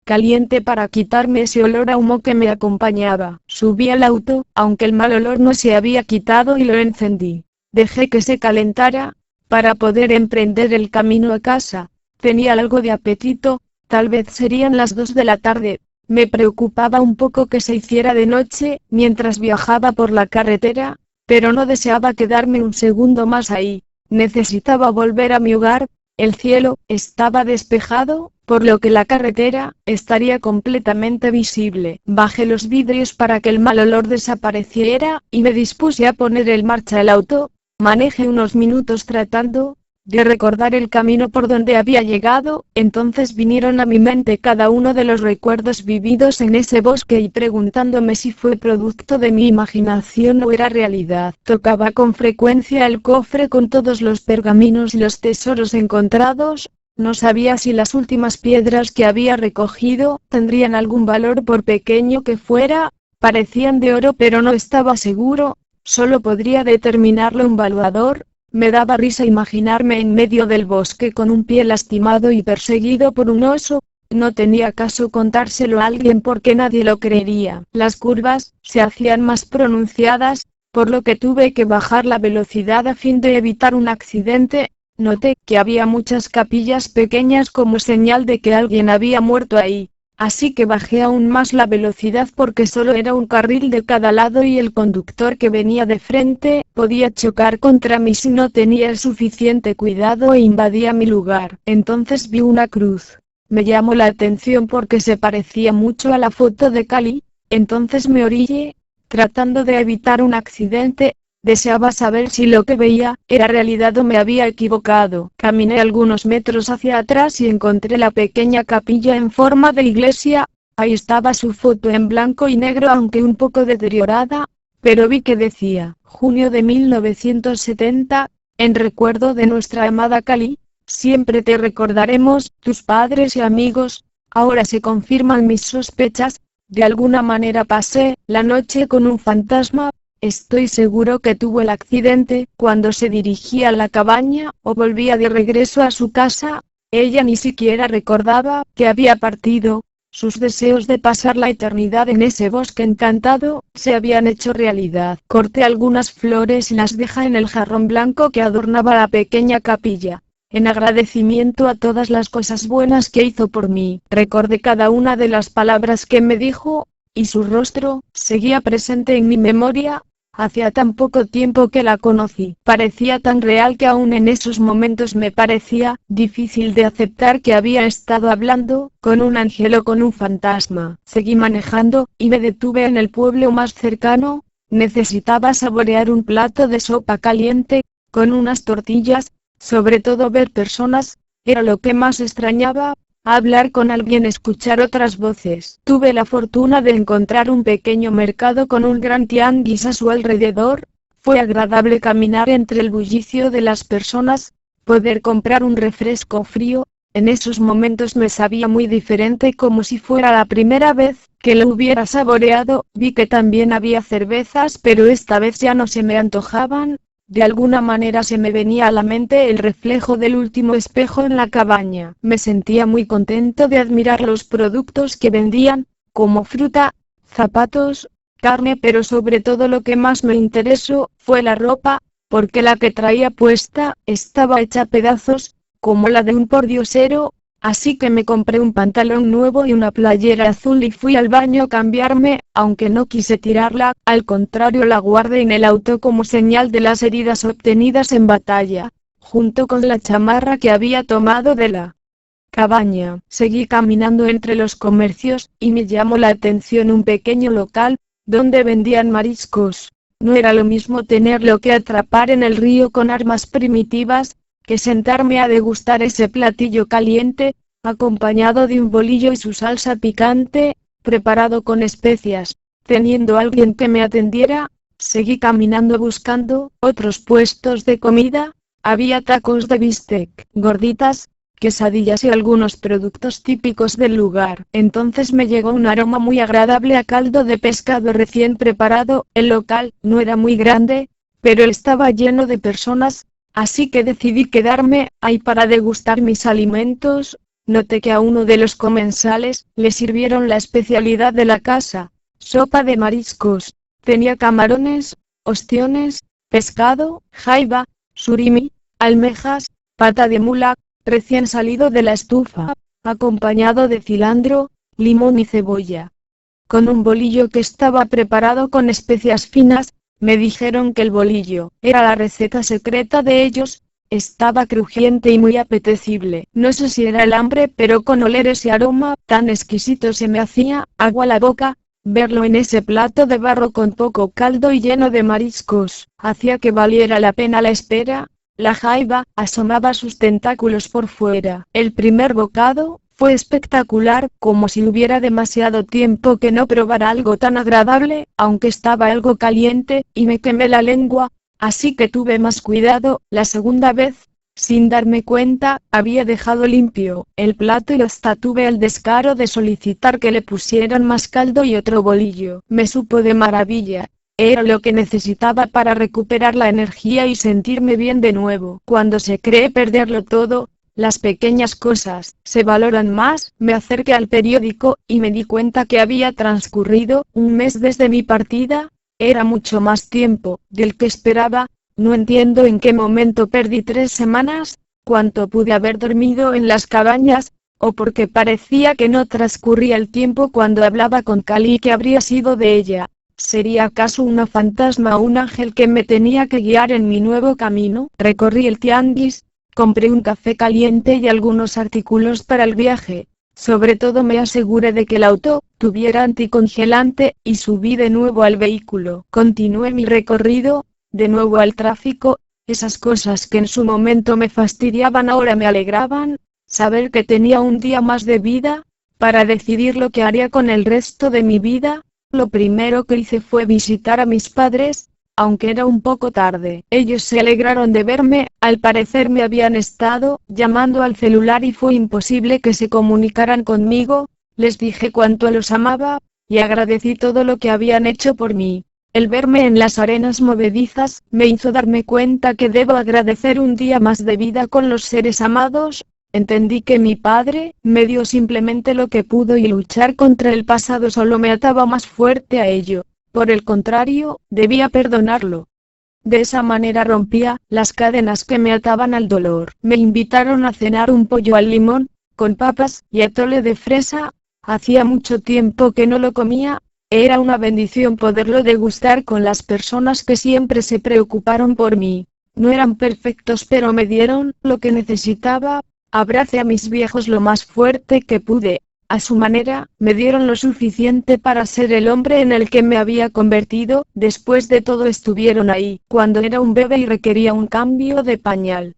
caliente para quitarme ese olor a humo que me acompañaba. Subí al auto, aunque el mal olor no se había quitado, y lo encendí. Dejé que se calentara, para poder emprender el camino a casa. Tenía algo de apetito, tal vez serían las 2 de la tarde. Me preocupaba un poco que se hiciera de noche, mientras viajaba por la carretera, pero no deseaba quedarme un segundo más ahí. Necesitaba volver a mi hogar. El cielo estaba despejado, por lo que la carretera estaría completamente visible. Bajé los vidrios para que el mal olor desapareciera, y me dispuse a poner en marcha el auto. Manejé unos minutos tratando de recordar el camino por donde había llegado. Entonces vinieron a mi mente cada uno de los recuerdos vividos en ese bosque, y preguntándome si fue producto de mi imaginación o era realidad. Tocaba con frecuencia el cofre con todos los pergaminos y los tesoros encontrados. No sabía si las últimas piedras que había recogido tendrían algún valor, por pequeño que fuera. Parecían de oro, pero no estaba seguro. Solo podría determinarlo un valuador. Me daba risa imaginarme en medio del bosque con un pie lastimado y perseguido por un oso. No tenía caso contárselo a alguien porque nadie lo creería. Las curvas se hacían más pronunciadas, por lo que tuve que bajar la velocidad a fin de evitar un accidente. Noté que había muchas capillas pequeñas como señal de que alguien había muerto ahí. Así que bajé aún más la velocidad porque solo era un carril de cada lado y el conductor que venía de frente podía chocar contra mí si no tenía el suficiente cuidado e invadía mi lugar. Entonces vi una cruz. Me llamó la atención porque se parecía mucho a la foto de Cali. Entonces me orillé, tratando de evitar un accidente. Deseaba saber si lo que veía era realidad o me había equivocado. Caminé algunos metros hacia atrás y encontré la pequeña capilla en forma de iglesia. Ahí estaba su foto en blanco y negro, aunque un poco deteriorada, pero vi que decía, junio de 1970, en recuerdo de nuestra amada Cali. Siempre te recordaremos, tus padres y amigos. Ahora se confirman mis sospechas. De alguna manera pasé la noche con un fantasma. Estoy seguro que tuvo el accidente cuando se dirigía a la cabaña o volvía de regreso a su casa. Ella ni siquiera recordaba que había partido. Sus deseos de pasar la eternidad en ese bosque encantado se habían hecho realidad. Corté algunas flores y las dejé en el jarrón blanco que adornaba la pequeña capilla. En agradecimiento a todas las cosas buenas que hizo por mí, recordé cada una de las palabras que me dijo, y su rostro seguía presente en mi memoria. Hacía tan poco tiempo que la conocí. Parecía tan real que aún en esos momentos me parecía difícil de aceptar que había estado hablando con un ángel o con un fantasma. Seguí manejando, y me detuve en el pueblo más cercano. Necesitaba saborear un plato de sopa caliente, con unas tortillas. Sobre todo ver personas, era lo que más extrañaba. Hablar con alguien, escuchar otras voces. Tuve la fortuna de encontrar un pequeño mercado con un gran tianguis a su alrededor. Fue agradable caminar entre el bullicio de las personas, poder comprar un refresco frío. En esos momentos me sabía muy diferente, como si fuera la primera vez que lo hubiera saboreado. Vi que también había cervezas, pero esta vez ya no se me antojaban. De alguna manera se me venía a la mente el reflejo del último espejo en la cabaña. Me sentía muy contento de admirar los productos que vendían, como fruta, zapatos, carne, pero sobre todo lo que más me interesó fue la ropa. porque la que traía puesta estaba hecha a pedazos, como la de un pordiosero. Así que me compré un pantalón nuevo y una playera azul y fui al baño a cambiarme, aunque no quise tirarla, al contrario la guardé en el auto como señal de las heridas obtenidas en batalla, junto con la chamarra que había tomado de la cabaña. Seguí caminando entre los comercios, y me llamó la atención un pequeño local, donde vendían mariscos. No era lo mismo tenerlo que atrapar en el río con armas primitivas, que sentarme a degustar ese platillo caliente, acompañado de un bolillo y su salsa picante, preparado con especias. Teniendo alguien que me atendiera, seguí caminando buscando otros puestos de comida. Había tacos de bistec, gorditas, quesadillas y algunos productos típicos del lugar. Entonces me llegó un aroma muy agradable a caldo de pescado recién preparado. El local no era muy grande, pero estaba lleno de personas, así que decidí quedarme ahí para degustar mis alimentos. Noté que a uno de los comensales le sirvieron la especialidad de la casa, sopa de mariscos. Tenía camarones, ostiones, pescado, jaiba, surimi, almejas, pata de mula, recién salido de la estufa, acompañado de cilantro, limón y cebolla. Con un bolillo que estaba preparado con especias finas. Me dijeron que el bolillo era la receta secreta de ellos. Estaba crujiente y muy apetecible. No sé si era el hambre, pero con oler ese aroma tan exquisito se me hacía agua la boca. Verlo en ese plato de barro con poco caldo y lleno de mariscos, hacía que valiera la pena la espera. La jaiba asomaba sus tentáculos por fuera. El primer bocado fue espectacular, como si hubiera demasiado tiempo que no probara algo tan agradable, aunque estaba algo caliente, y me quemé la lengua, así que tuve más cuidado. La segunda vez, sin darme cuenta, había dejado limpio el plato y hasta tuve el descaro de solicitar que le pusieran más caldo y otro bolillo. Me supo de maravilla. Era lo que necesitaba para recuperar la energía y sentirme bien de nuevo. Cuando se cree perderlo todo, las pequeñas cosas se valoran más. Me acerqué al periódico, y me di cuenta que había transcurrido un mes desde mi partida. Era mucho más tiempo del que esperaba. No entiendo en qué momento perdí 3 semanas, cuánto pude haber dormido en las cabañas, o porque parecía que no transcurría el tiempo cuando hablaba con Cali. ¿Qué habría sido de ella? ¿Sería acaso una fantasma o un ángel que me tenía que guiar en mi nuevo camino? Recorrí el tianguis, compré un café caliente y algunos artículos para el viaje. Sobre todo me aseguré de que el auto tuviera anticongelante, y subí de nuevo al vehículo. Continué mi recorrido, de nuevo al tráfico. Esas cosas que en su momento me fastidiaban ahora me alegraban. Saber que tenía un día más de vida, para decidir lo que haría con el resto de mi vida. Lo primero que hice fue visitar a mis padres, aunque era un poco tarde. Ellos se alegraron de verme. Al parecer me habían estado llamando al celular y fue imposible que se comunicaran conmigo. Les dije cuánto los amaba, y agradecí todo lo que habían hecho por mí. El verme en las arenas movedizas me hizo darme cuenta que debo agradecer un día más de vida con los seres amados. Entendí que mi padre me dio simplemente lo que pudo y luchar contra el pasado solo me ataba más fuerte a ello. Por el contrario, debía perdonarlo. De esa manera rompía las cadenas que me ataban al dolor. Me invitaron a cenar un pollo al limón, con papas y atole de fresa. Hacía mucho tiempo que no lo comía. Era una bendición poderlo degustar con las personas que siempre se preocuparon por mí. No eran perfectos, pero me dieron lo que necesitaba. Abracé a mis viejos lo más fuerte que pude. A su manera, me dieron lo suficiente para ser el hombre en el que me había convertido. Después de todo estuvieron ahí cuando era un bebé y requería un cambio de pañal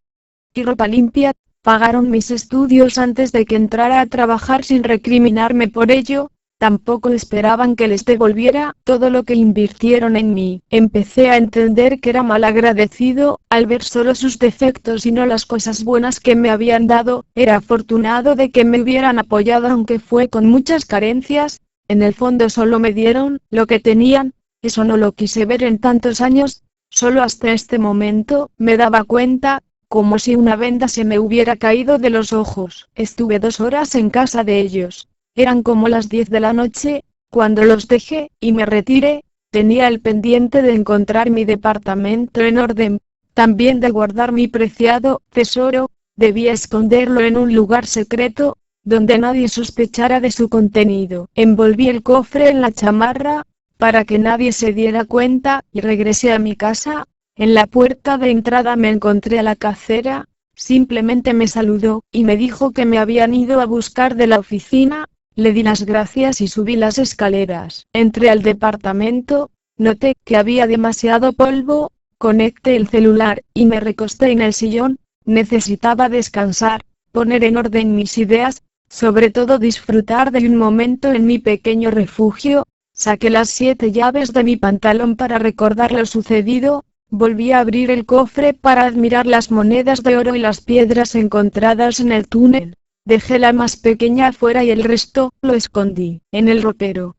y ropa limpia. Pagaron mis estudios antes de que entrara a trabajar sin recriminarme por ello. Tampoco esperaban que les devolviera todo lo que invirtieron en mí. Empecé a entender que era malagradecido, al ver solo sus defectos y no las cosas buenas que me habían dado. Era afortunado de que me hubieran apoyado aunque fue con muchas carencias. En el fondo solo me dieron lo que tenían. Eso no lo quise ver en tantos años. Solo hasta este momento me daba cuenta, como si una venda se me hubiera caído de los ojos. Estuve 2 horas en casa de ellos. Eran como las 10 de la noche, cuando los dejé, y me retiré. Tenía el pendiente de encontrar mi departamento en orden, también de guardar mi preciado tesoro. Debía esconderlo en un lugar secreto, donde nadie sospechara de su contenido. Envolví el cofre en la chamarra, para que nadie se diera cuenta, y regresé a mi casa. En la puerta de entrada me encontré a la casera, simplemente me saludó, y me dijo que me habían ido a buscar de la oficina. Le di las gracias y subí las escaleras. Entré al departamento, noté que había demasiado polvo, conecté el celular, y me recosté en el sillón. Necesitaba descansar, poner en orden mis ideas, sobre todo disfrutar de un momento en mi pequeño refugio. Saqué las 7 llaves de mi pantalón para recordar lo sucedido, volví a abrir el cofre para admirar las monedas de oro y las piedras encontradas en el túnel. Dejé la más pequeña afuera y el resto lo escondí en el ropero,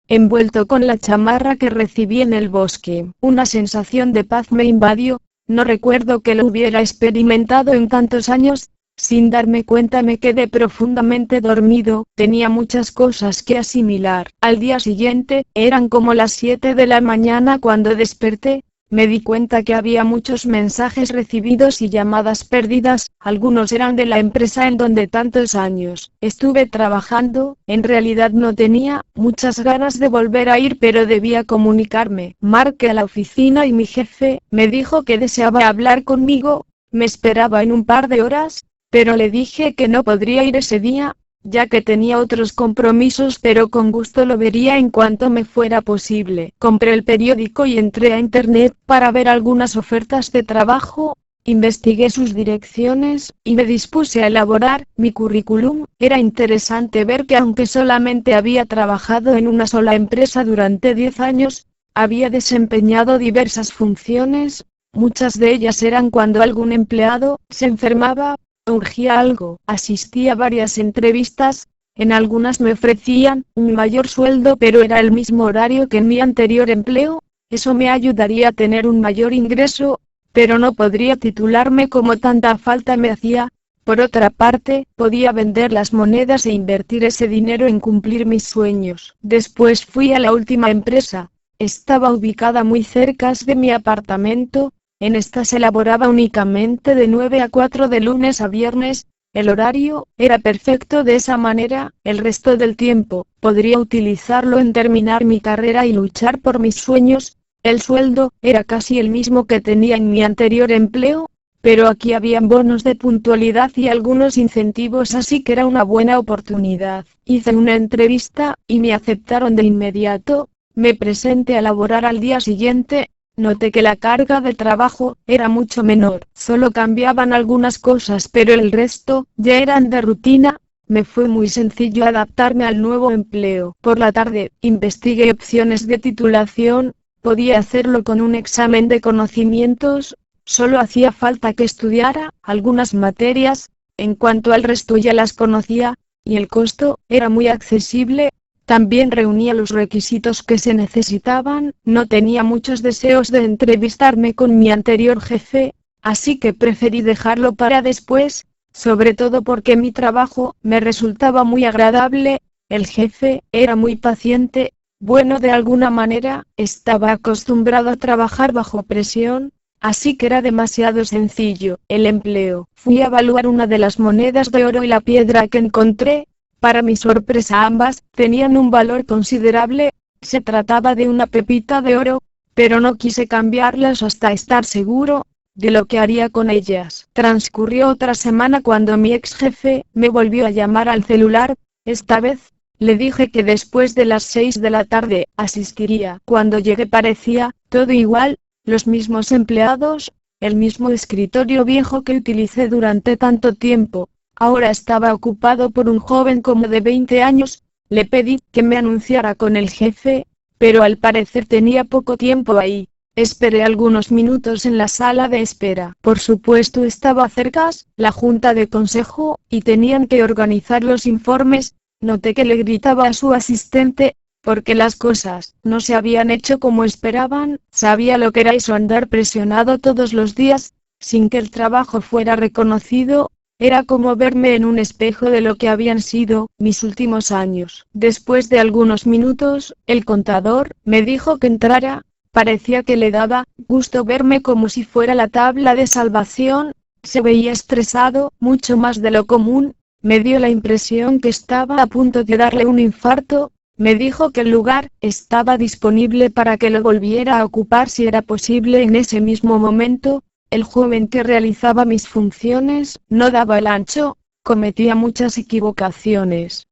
envuelto con la chamarra que recibí en el bosque. Una sensación de paz me invadió, no recuerdo que lo hubiera experimentado en tantos años. Sin darme cuenta me quedé profundamente dormido, tenía muchas cosas que asimilar. Al día siguiente, eran como las 7 de la mañana cuando desperté. Me di cuenta que había muchos mensajes recibidos y llamadas perdidas, algunos eran de la empresa en donde tantos años estuve trabajando. En realidad no tenía muchas ganas de volver a ir, pero debía comunicarme. Marqué a la oficina y mi jefe me dijo que deseaba hablar conmigo. Me esperaba en un par de horas, pero le dije que no podría ir ese día, ya que tenía otros compromisos, pero con gusto lo vería en cuanto me fuera posible. Compré el periódico y entré a internet para ver algunas ofertas de trabajo, investigué sus direcciones, y me dispuse a elaborar mi currículum. Era interesante ver que aunque solamente había trabajado en una sola empresa durante 10 años, había desempeñado diversas funciones, muchas de ellas eran cuando algún empleado se enfermaba, urgía algo. Asistí a varias entrevistas, en algunas me ofrecían un mayor sueldo, pero era el mismo horario que en mi anterior empleo. Eso me ayudaría a tener un mayor ingreso, pero no podría titularme como tanta falta me hacía. Por otra parte, podía vender las monedas e invertir ese dinero en cumplir mis sueños. Después fui a la última empresa, estaba ubicada muy cerca de mi apartamento. En esta se laboraba únicamente de 9 a 4 de lunes a viernes. El horario era perfecto de esa manera. El resto del tiempo podría utilizarlo en terminar mi carrera y luchar por mis sueños. El sueldo era casi el mismo que tenía en mi anterior empleo, pero aquí habían bonos de puntualidad y algunos incentivos, así que era una buena oportunidad. Hice una entrevista y me aceptaron de inmediato. Me presenté a laborar al día siguiente. Noté que la carga de trabajo era mucho menor, solo cambiaban algunas cosas, pero el resto ya eran de rutina. Me fue muy sencillo adaptarme al nuevo empleo. Por la tarde, investigué opciones de titulación. Podía hacerlo con un examen de conocimientos, solo hacía falta que estudiara algunas materias. En cuanto al resto ya las conocía, y el costo era muy accesible. También reunía los requisitos que se necesitaban. No tenía muchos deseos de entrevistarme con mi anterior jefe, así que preferí dejarlo para después, sobre todo porque mi trabajo me resultaba muy agradable. El jefe era muy paciente, bueno, de alguna manera, estaba acostumbrado a trabajar bajo presión, así que era demasiado sencillo el empleo. Fui a evaluar una de las monedas de oro y la piedra que encontré. Para mi sorpresa ambas tenían un valor considerable. Se trataba de una pepita de oro, pero no quise cambiarlas hasta estar seguro de lo que haría con ellas. Transcurrió otra semana cuando mi ex jefe me volvió a llamar al celular. Esta vez le dije que después de las 6 de la tarde asistiría. Cuando llegué parecía todo igual, los mismos empleados, el mismo escritorio viejo que utilicé durante tanto tiempo. Ahora estaba ocupado por un joven como de 20 años. Le pedí que me anunciara con el jefe, pero al parecer tenía poco tiempo ahí. Esperé algunos minutos en la sala de espera. Por supuesto estaba cerca la junta de consejo, y tenían que organizar los informes. Noté que le gritaba a su asistente, porque las cosas no se habían hecho como esperaban. Sabía lo que era eso, andar presionado todos los días, sin que el trabajo fuera reconocido. Era como verme en un espejo de lo que habían sido mis últimos años. Después de algunos minutos, el contador me dijo que entrara. Parecía que le daba gusto verme como si fuera la tabla de salvación. Se veía estresado, mucho más de lo común. Me dio la impresión que estaba a punto de darle un infarto. Me dijo que el lugar estaba disponible para que lo volviera a ocupar si era posible en ese mismo momento. El joven que realizaba mis funciones no daba el ancho, cometía muchas equivocaciones.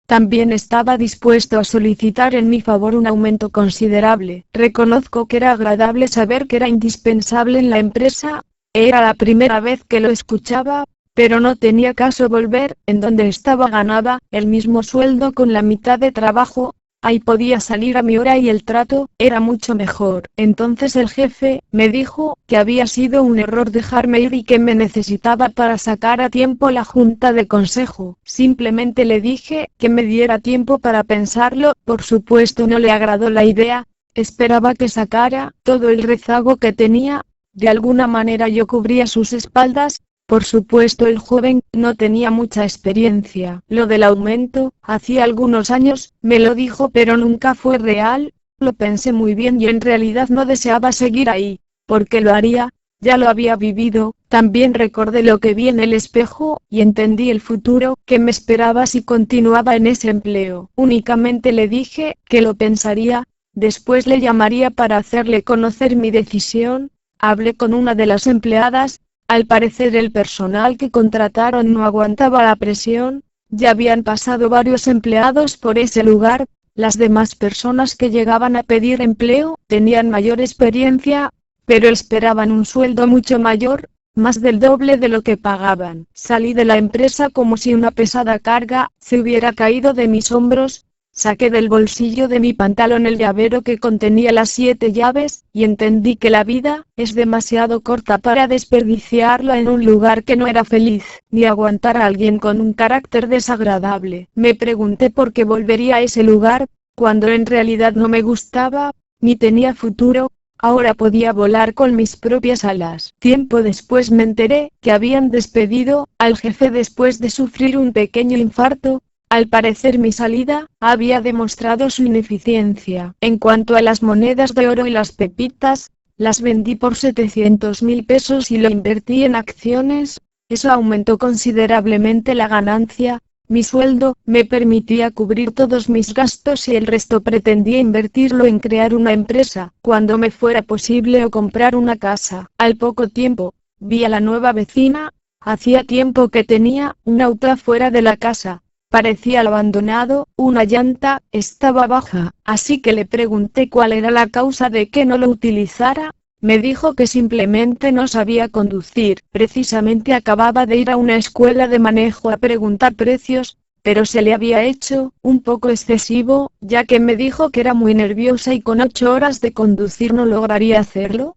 También estaba dispuesto a solicitar en mi favor un aumento considerable. Reconozco que era agradable saber que era indispensable en la empresa. Era la primera vez que lo escuchaba, pero no tenía caso volver. En donde estaba ganaba el mismo sueldo con la mitad de trabajo. Ahí podía salir a mi hora y el trato era mucho mejor. Entonces el jefe me dijo que había sido un error dejarme ir y que me necesitaba para sacar a tiempo la junta de consejo. Simplemente le dije que me diera tiempo para pensarlo. Por supuesto no le agradó la idea. Esperaba que sacara todo el rezago que tenía. De alguna manera yo cubría sus espaldas. Por supuesto el joven no tenía mucha experiencia. Lo del aumento, hacía algunos años, me lo dijo pero nunca fue real. Lo pensé muy bien y en realidad no deseaba seguir ahí. ¿Por qué lo haría? Ya lo había vivido. También recordé lo que vi en el espejo, y entendí el futuro que me esperaba si continuaba en ese empleo. Únicamente le dije que lo pensaría. Después le llamaría para hacerle conocer mi decisión. Hablé con una de las empleadas. Al parecer el personal que contrataron no aguantaba la presión. Ya habían pasado varios empleados por ese lugar. Las demás personas que llegaban a pedir empleo tenían mayor experiencia, pero esperaban un sueldo mucho mayor, más del doble de lo que pagaban. Salí de la empresa como si una pesada carga se hubiera caído de mis hombros. Saqué del bolsillo de mi pantalón el llavero que contenía las 7 llaves, y entendí que la vida es demasiado corta para desperdiciarla en un lugar que no era feliz, ni aguantar a alguien con un carácter desagradable. Me pregunté por qué volvería a ese lugar, cuando en realidad no me gustaba, ni tenía futuro. Ahora podía volar con mis propias alas. Tiempo después me enteré que habían despedido al jefe después de sufrir un pequeño infarto. Al parecer mi salida había demostrado su ineficiencia. En cuanto a las monedas de oro y las pepitas, las vendí por 700.000 pesos y lo invertí en acciones. Eso aumentó considerablemente la ganancia. Mi sueldo me permitía cubrir todos mis gastos y el resto pretendía invertirlo en crear una empresa, cuando me fuera posible, o comprar una casa. Al poco tiempo, vi a la nueva vecina. Hacía tiempo que tenía un auto afuera de la casa. Parecía abandonado, una llanta estaba baja, así que le pregunté cuál era la causa de que no lo utilizara. Me dijo que simplemente no sabía conducir. Precisamente acababa de ir a una escuela de manejo a preguntar precios, pero se le había hecho un poco excesivo, ya que me dijo que era muy nerviosa y con 8 horas de conducir no lograría hacerlo.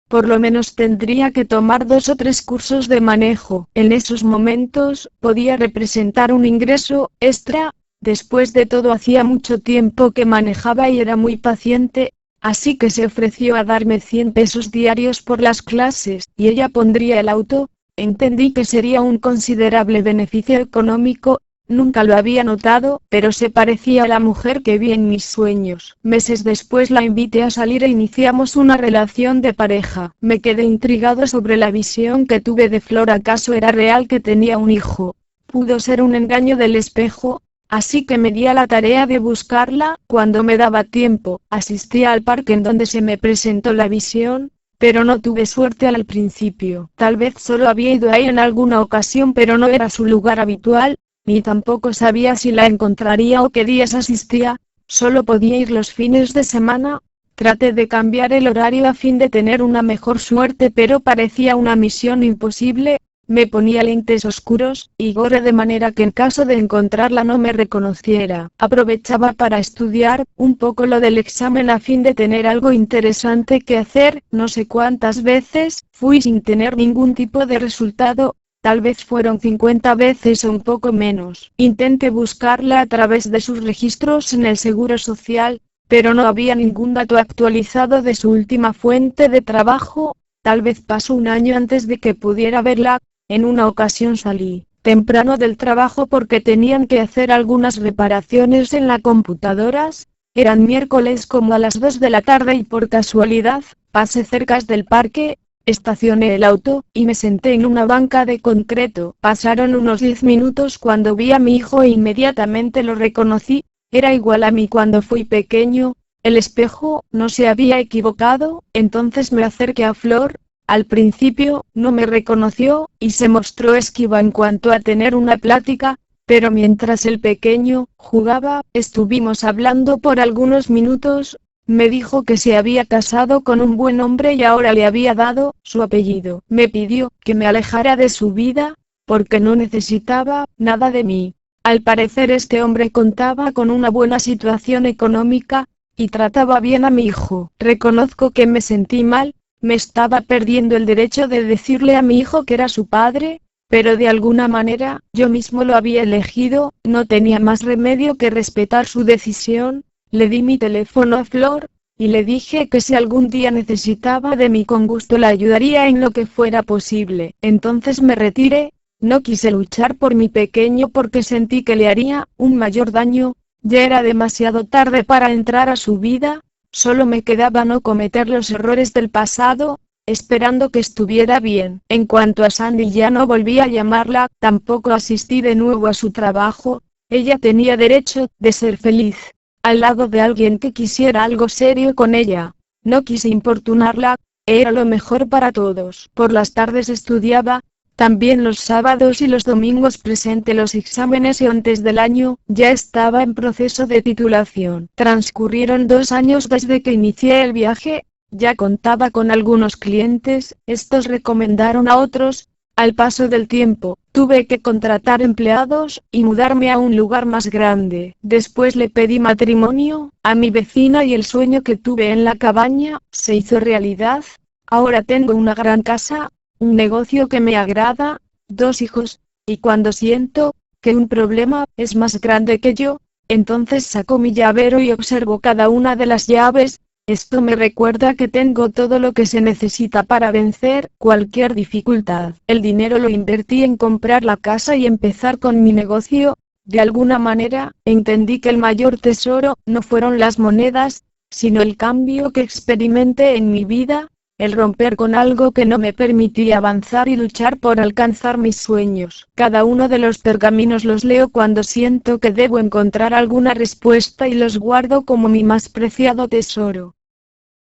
Por lo menos tendría que tomar 2 o 3 cursos de manejo. En esos momentos, podía representar un ingreso extra. Después de todo hacía mucho tiempo que manejaba y era muy paciente, así que se ofreció a darme 100 pesos diarios por las clases, y ella pondría el auto. Entendí que sería un considerable beneficio económico. Nunca lo había notado, pero se parecía a la mujer que vi en mis sueños. Meses después la invité a salir e iniciamos una relación de pareja. Me quedé intrigado sobre la visión que tuve de Flor. ¿Acaso era real que tenía un hijo? ¿Pudo ser un engaño del espejo? Así que me di a la tarea de buscarla. Cuando me daba tiempo, asistía al parque en donde se me presentó la visión, pero no tuve suerte al principio. Tal vez solo había ido ahí en alguna ocasión, pero no era su lugar habitual. Ni tampoco sabía si la encontraría o qué días asistía. Solo podía ir los fines de semana. Traté de cambiar el horario a fin de tener una mejor suerte, pero parecía una misión imposible. Me ponía lentes oscuros y gorra de manera que en caso de encontrarla no me reconociera. Aprovechaba para estudiar un poco lo del examen a fin de tener algo interesante que hacer. No sé cuántas veces fui sin tener ningún tipo de resultado. Tal vez fueron 50 veces o un poco menos. Intenté buscarla a través de sus registros en el Seguro Social, pero no había ningún dato actualizado de su última fuente de trabajo. Tal vez pasó un año antes de que pudiera verla. En una ocasión salí temprano del trabajo porque tenían que hacer algunas reparaciones en las computadoras. Eran miércoles como a las 2 de la tarde y por casualidad, pasé cerca del parque, estacioné el auto, y me senté en una banca de concreto. Pasaron unos 10 minutos cuando vi a mi hijo e inmediatamente lo reconocí, era igual a mí cuando fui pequeño, el espejo no se había equivocado, entonces me acerqué a Flor. Al principio, no me reconoció, y se mostró esquiva en cuanto a tener una plática, pero mientras el pequeño jugaba, estuvimos hablando por algunos minutos. Me dijo que se había casado con un buen hombre y ahora le había dado su apellido. Me pidió que me alejara de su vida, porque no necesitaba nada de mí. Al parecer este hombre contaba con una buena situación económica, y trataba bien a mi hijo. Reconozco que me sentí mal, me estaba perdiendo el derecho de decirle a mi hijo que era su padre, pero de alguna manera, yo mismo lo había elegido, no tenía más remedio que respetar su decisión. Le di mi teléfono a Flor, y le dije que si algún día necesitaba de mí con gusto la ayudaría en lo que fuera posible. Entonces me retiré, no quise luchar por mi pequeño porque sentí que le haría un mayor daño, ya era demasiado tarde para entrar a su vida, solo me quedaba no cometer los errores del pasado, esperando que estuviera bien. En cuanto a Sandy ya no volví a llamarla, tampoco asistí de nuevo a su trabajo, ella tenía derecho de ser feliz, al lado de alguien que quisiera algo serio con ella. No quise importunarla, era lo mejor para todos. Por las tardes estudiaba, también los sábados y los domingos presenté los exámenes y antes del año, ya estaba en proceso de titulación. Transcurrieron 2 años desde que inicié el viaje. Ya contaba con algunos clientes, estos recomendaron a otros. Al paso del tiempo, tuve que contratar empleados, y mudarme a un lugar más grande. Después le pedí matrimonio a mi vecina y el sueño que tuve en la cabaña, se hizo realidad. Ahora tengo una gran casa, un negocio que me agrada, 2 hijos, y cuando siento que un problema es más grande que yo, entonces saco mi llavero y observo cada una de las llaves. Esto me recuerda que tengo todo lo que se necesita para vencer cualquier dificultad. El dinero lo invertí en comprar la casa y empezar con mi negocio. De alguna manera, entendí que el mayor tesoro no fueron las monedas, sino el cambio que experimenté en mi vida, el romper con algo que no me permitía avanzar y luchar por alcanzar mis sueños. Cada uno de los pergaminos los leo cuando siento que debo encontrar alguna respuesta y los guardo como mi más preciado tesoro.